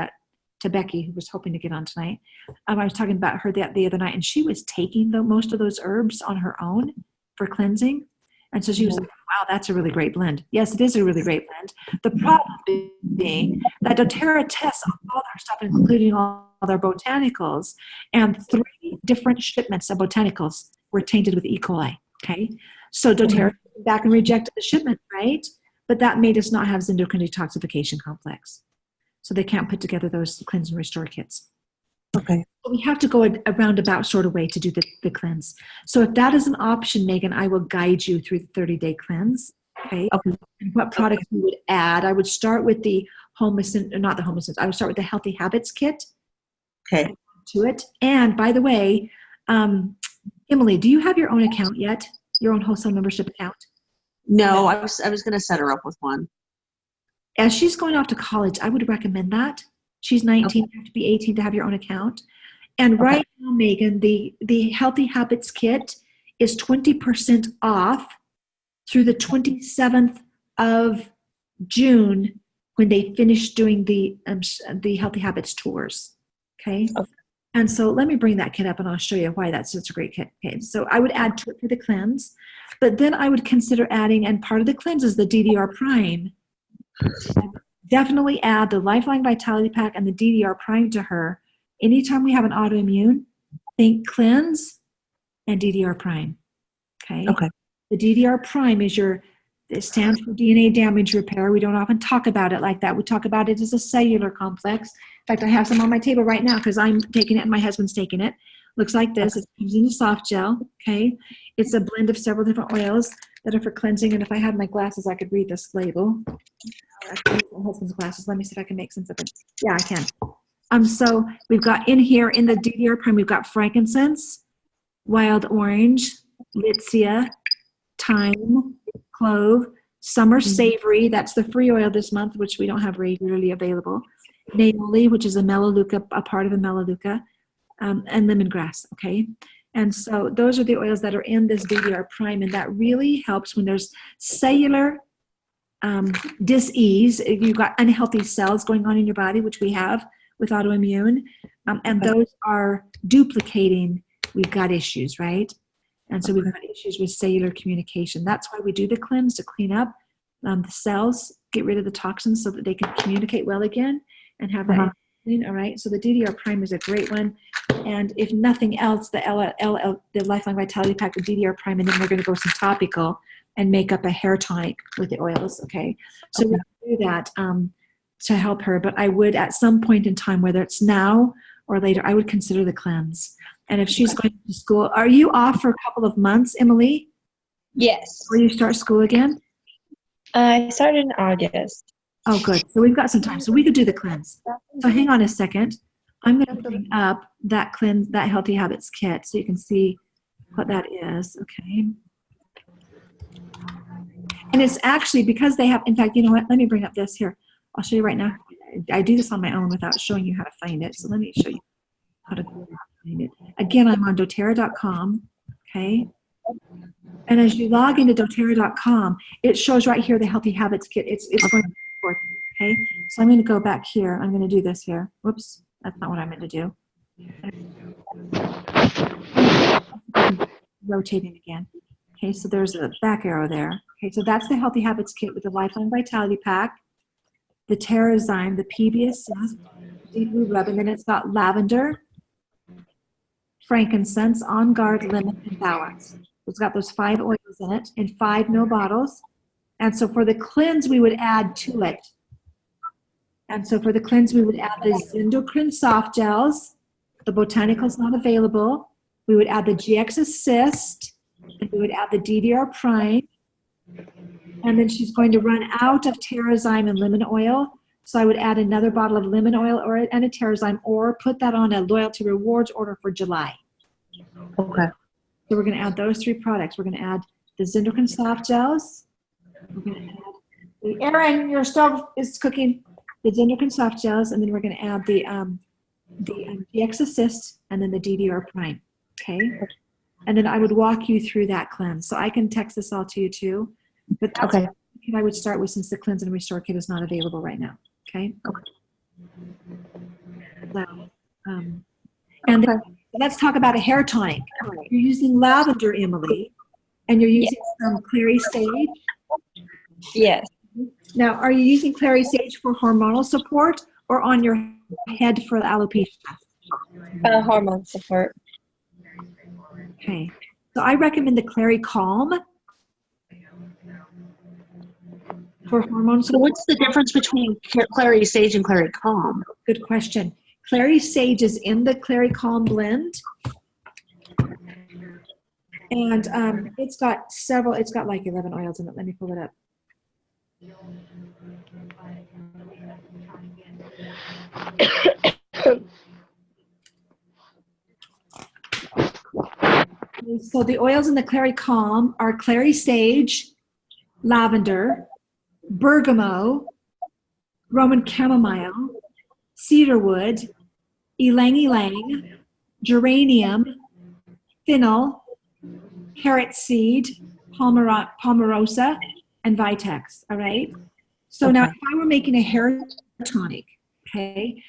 to Becky, who was hoping to get on tonight. I was talking about her the other night, and she was taking most of those herbs on her own for cleansing. And so she was like, wow, that's a really great blend. Yes, it is a really great blend. The problem being that doTERRA tests all their stuff, including all their botanicals, and 3 different shipments of botanicals were tainted with E. coli, okay? So doTERRA came back and rejected the shipment, right? But that made us not have Zindocrine detoxification complex. So they can't put together those cleanse and restore kits. Okay. We have to go a roundabout sort of way to do the cleanse. So if that is an option, Megan, I will guide you through the 30-day cleanse. Okay. And what products you would add? I would start with the I would start with the Healthy Habits Kit. Okay. To it. And by the way, Emily, do you have your own account yet? Your own wholesale membership account? No, I was going to set her up with one. As she's going off to college, I would recommend that. She's 19, you have to be 18 to have your own account. And right now, Megan, the Healthy Habits Kit is 20% off through the 27th of June when they finish doing the Healthy Habits tours. Okay? And so let me bring that kit up and I'll show you why that's such a great kit. Okay, so I would add to it for the cleanse, but then I would consider adding, and part of the cleanse is the DDR Prime. Definitely add the Lifelong Vitality Pack and the DDR Prime to her. Anytime we have an autoimmune, think cleanse and DDR Prime. Okay. Okay. The DDR Prime is It stands for DNA damage repair. We don't often talk about it like that. We talk about it as a cellular complex. In fact, I have some on my table right now because I'm taking it and my husband's taking it. Looks like this. It comes in a soft gel, okay? It's a blend of several different oils that are for cleansing, and if I had my glasses, I could read this label. I can use my husband's glasses. Let me see if I can make sense of it. Yeah, I can. So we've got in here, in the DDR prime, we've got frankincense, wild orange, litsea, thyme, clove, summer savory, that's the free oil this month, which we don't have regularly available, Naoli, which is a melaleuca, a part of a melaleuca, and lemongrass, okay? And so those are the oils that are in this DDR prime, and that really helps when there's cellular dis-ease, if you've got unhealthy cells going on in your body, which we have with autoimmune, and those are duplicating, we've got issues, right? And so we've got issues with cellular communication. That's why we do the cleanse, to clean up the cells, get rid of the toxins so that they can communicate well again and have that clean, all right? So the DDR prime is a great one. And if nothing else, the Lifelong Vitality Pack, the DDR prime, and then we're going to go some topical and make up a hair tonic with the oils, okay? So we do that to help her, but I would at some point in time, whether it's now or later, I would consider the cleanse. And if she's going to school, are you off for a couple of months, Emily? Yes. Will you start school again? I started in August. Oh, good. So we've got some time. So we could do the cleanse. So hang on a second. I'm going to bring up that cleanse, that Healthy Habits kit, so you can see what that is. Okay. And it's actually because they have, in fact, you know what? Let me bring up this here. I'll show you right now. I do this on my own without showing you how to find it. So let me show you how to find it. Again, I'm on doTERRA.com. Okay. And as you log into doTERRA.com, it shows right here the Healthy Habits kit. It's going forth. Okay. So I'm going to go back here. I'm going to do this here. Whoops. That's not what I meant to do. Rotating again. Okay, so there's a back arrow there. Okay, so that's the Healthy Habits kit with the Lifelong Vitality Pack, the Terrazyme, the PB Assist, Deep Blue Rub, and then it's got lavender, frankincense, On Guard, lemon, and balance. It's got those 5 oils in it in 5 ml bottles. And so for the cleanse, we would add to it. And so for the cleanse, we would add the Zindocrine soft gels. The botanical's not available. We would add the GX Assist, and we would add the DDR prime. And then she's going to run out of Terrazyme and lemon oil. So I would add another bottle of lemon oil and a Terrazyme, or put that on a loyalty rewards order for July. Okay. So we're going to add those 3 products. We're going to add the Zindocrine soft gels. We're going to add Erin, your stove is cooking. The Zindocrine soft gels, and then we're going to add the GX Assist, and then the DDR prime. Okay. And then I would walk you through that cleanse. So I can text this all to you too. But that's what I would start with, since the Cleanse and Restore kit is not available right now. Okay. So, and then let's talk about a hair tonic. You're using lavender, Emily, and you're using some clary sage. Yes. Now, are you using clary sage for hormonal support or on your head for alopecia? Hormone support. Okay. So I recommend the Clary Calm for hormone support. So what's the difference between Clary Sage and Clary Calm? Good question. Clary Sage is in the Clary Calm blend. And it's got like 11 oils in it. Let me pull it up. So the oils in the Clary Calm are clary sage, lavender, bergamot, Roman chamomile, cedarwood, ylang ylang, geranium, fennel, carrot seed, palmarosa, and vitex. All right. So now, if I were making a hair tonic, okay,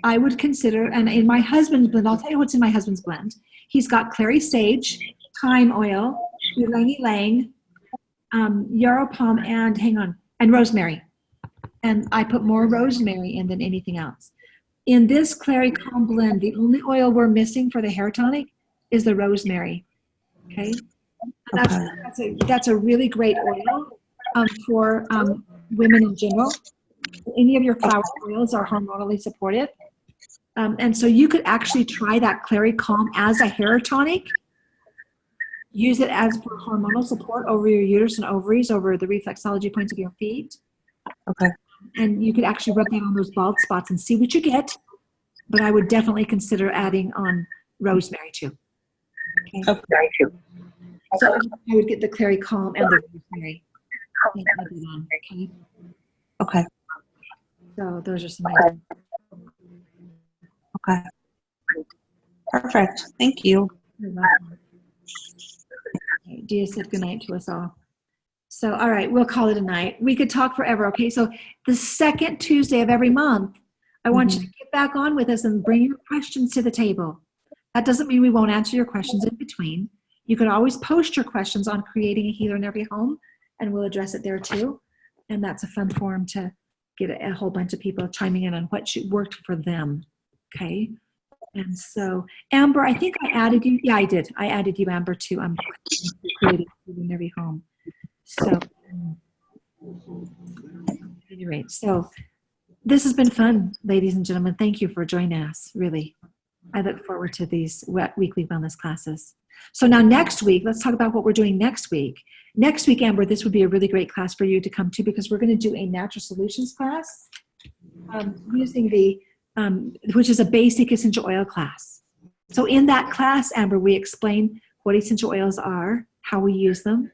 I would consider, and in my husband's blend, I'll tell you what's in my husband's blend. He's got clary sage, thyme oil, ylang ylang, yarrow palm, and rosemary. And I put more rosemary in than anything else. In this Clary Calm blend, the only oil we're missing for the hair tonic is the rosemary. Okay, that's a really great oil. for women in general. Any of your flower oils are hormonally supported. And so you could actually try that Clary Calm as a hair tonic. Use it as for hormonal support over your uterus and ovaries, over the reflexology points of your feet. Okay. And you could actually rub that on those bald spots and see what you get. But I would definitely consider adding on rosemary too. Okay. Okay. So I would get the Clary Calm and the rosemary. Okay. Okay. So those are some ideas. Okay. Perfect. Thank you. You're welcome. Okay, Dia said goodnight to us all. So, all right, we'll call it a night. We could talk forever, okay? So the second Tuesday of every month, I want you to get back on with us and bring your questions to the table. That doesn't mean we won't answer your questions in between. You can always post your questions on Creating a Healer in Every Home, and we'll address it there too. And that's a fun forum to get a whole bunch of people chiming in on what worked for them, okay? And so, Amber, I think I added you. Yeah, I did. I added you, Amber, too. I'm Creating a Healer in Every Home. So, at any rate, so this has been fun, ladies and gentlemen. Thank you for joining us, really. I look forward to these weekly wellness classes. So now next week, let's talk about what we're doing next week. Next week, Amber, this would be a really great class for you to come to because we're going to do a natural solutions class using the, which is a basic essential oil class. So in that class, Amber, we explain what essential oils are, how we use them,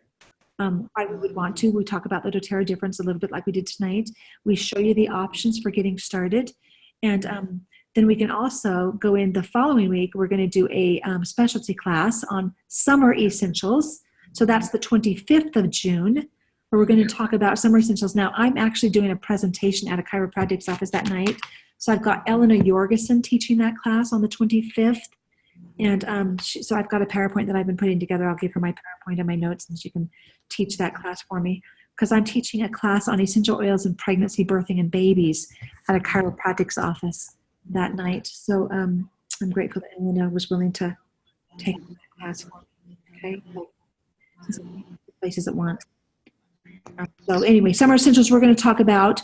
why we would want to. We talk about the doTERRA difference a little bit like we did tonight. We show you the options for getting started. And then we can also go in the following week, we're going to do a specialty class on summer essentials. So that's the 25th of June, where we're going to talk about summer essentials. Now, I'm actually doing a presentation at a chiropractic's office that night. So I've got Elena Jorgensen teaching that class on the 25th. And so I've got a PowerPoint that I've been putting together. I'll give her my PowerPoint and my notes, and she can teach that class for me. Because I'm teaching a class on essential oils in pregnancy, birthing, and babies at a chiropractic's office that night. So I'm grateful that Elena was willing to take that class for me. Okay. Places at once. So anyway, summer essentials, we're going to talk about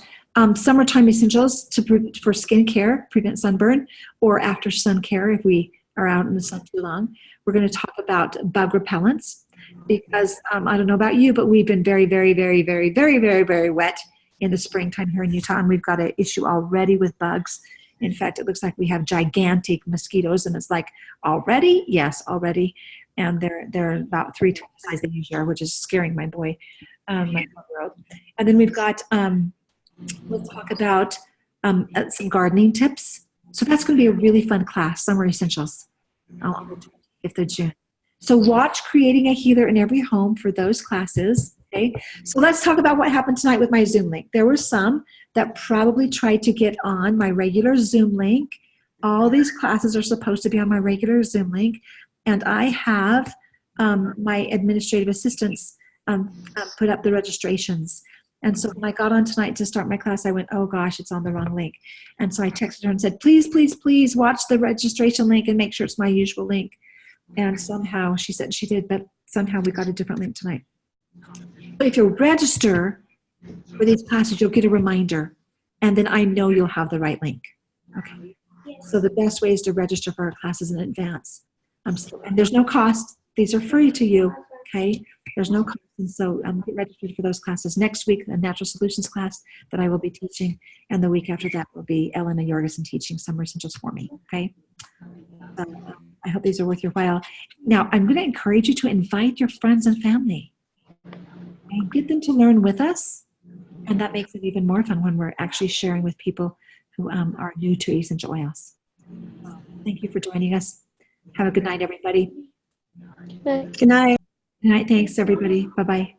summertime essentials for skincare, prevent sunburn, or after sun care if we are out in the sun too long. We're going to talk about bug repellents because I don't know about you, but we've been very, very, very, very, very, very, very wet in the springtime here in Utah, and we've got an issue already with bugs. In fact, it looks like we have gigantic mosquitoes, and it's like, already? Yes, already. And they're about 3 times the size they usually are, which is scaring my boy, my 12-year-old. And then we've got, we'll talk about some gardening tips. So that's going to be a really fun class, Summer Essentials, on the 25th of June. So watch Creating a Healer in Every Home for those classes. Okay. So let's talk about what happened tonight with my Zoom link. There were some that probably tried to get on my regular Zoom link. All these classes are supposed to be on my regular Zoom link. And I have my administrative assistants put up the registrations. And so when I got on tonight to start my class, I went, oh gosh, it's on the wrong link. And so I texted her and said, please, please, please watch the registration link and make sure it's my usual link. And somehow she said she did, but somehow we got a different link tonight. But if you register for these classes, you'll get a reminder. And then I know you'll have the right link. Okay. So the best way is to register for our classes in advance. And there's no cost. These are free to you. Okay. There's no cost. And so get registered for those classes. Next week, a natural solutions class that I will be teaching. And the week after that will be Elena Jorgensen teaching Summer Essentials for me. Okay. I hope these are worth your while. Now, I'm going to encourage you to invite your friends and family. And get them to learn with us. And that makes it even more fun when we're actually sharing with people who are new to essential oils. Thank you for joining us. Have a good night, everybody. Good night. Good night. Thanks, everybody. Bye-bye.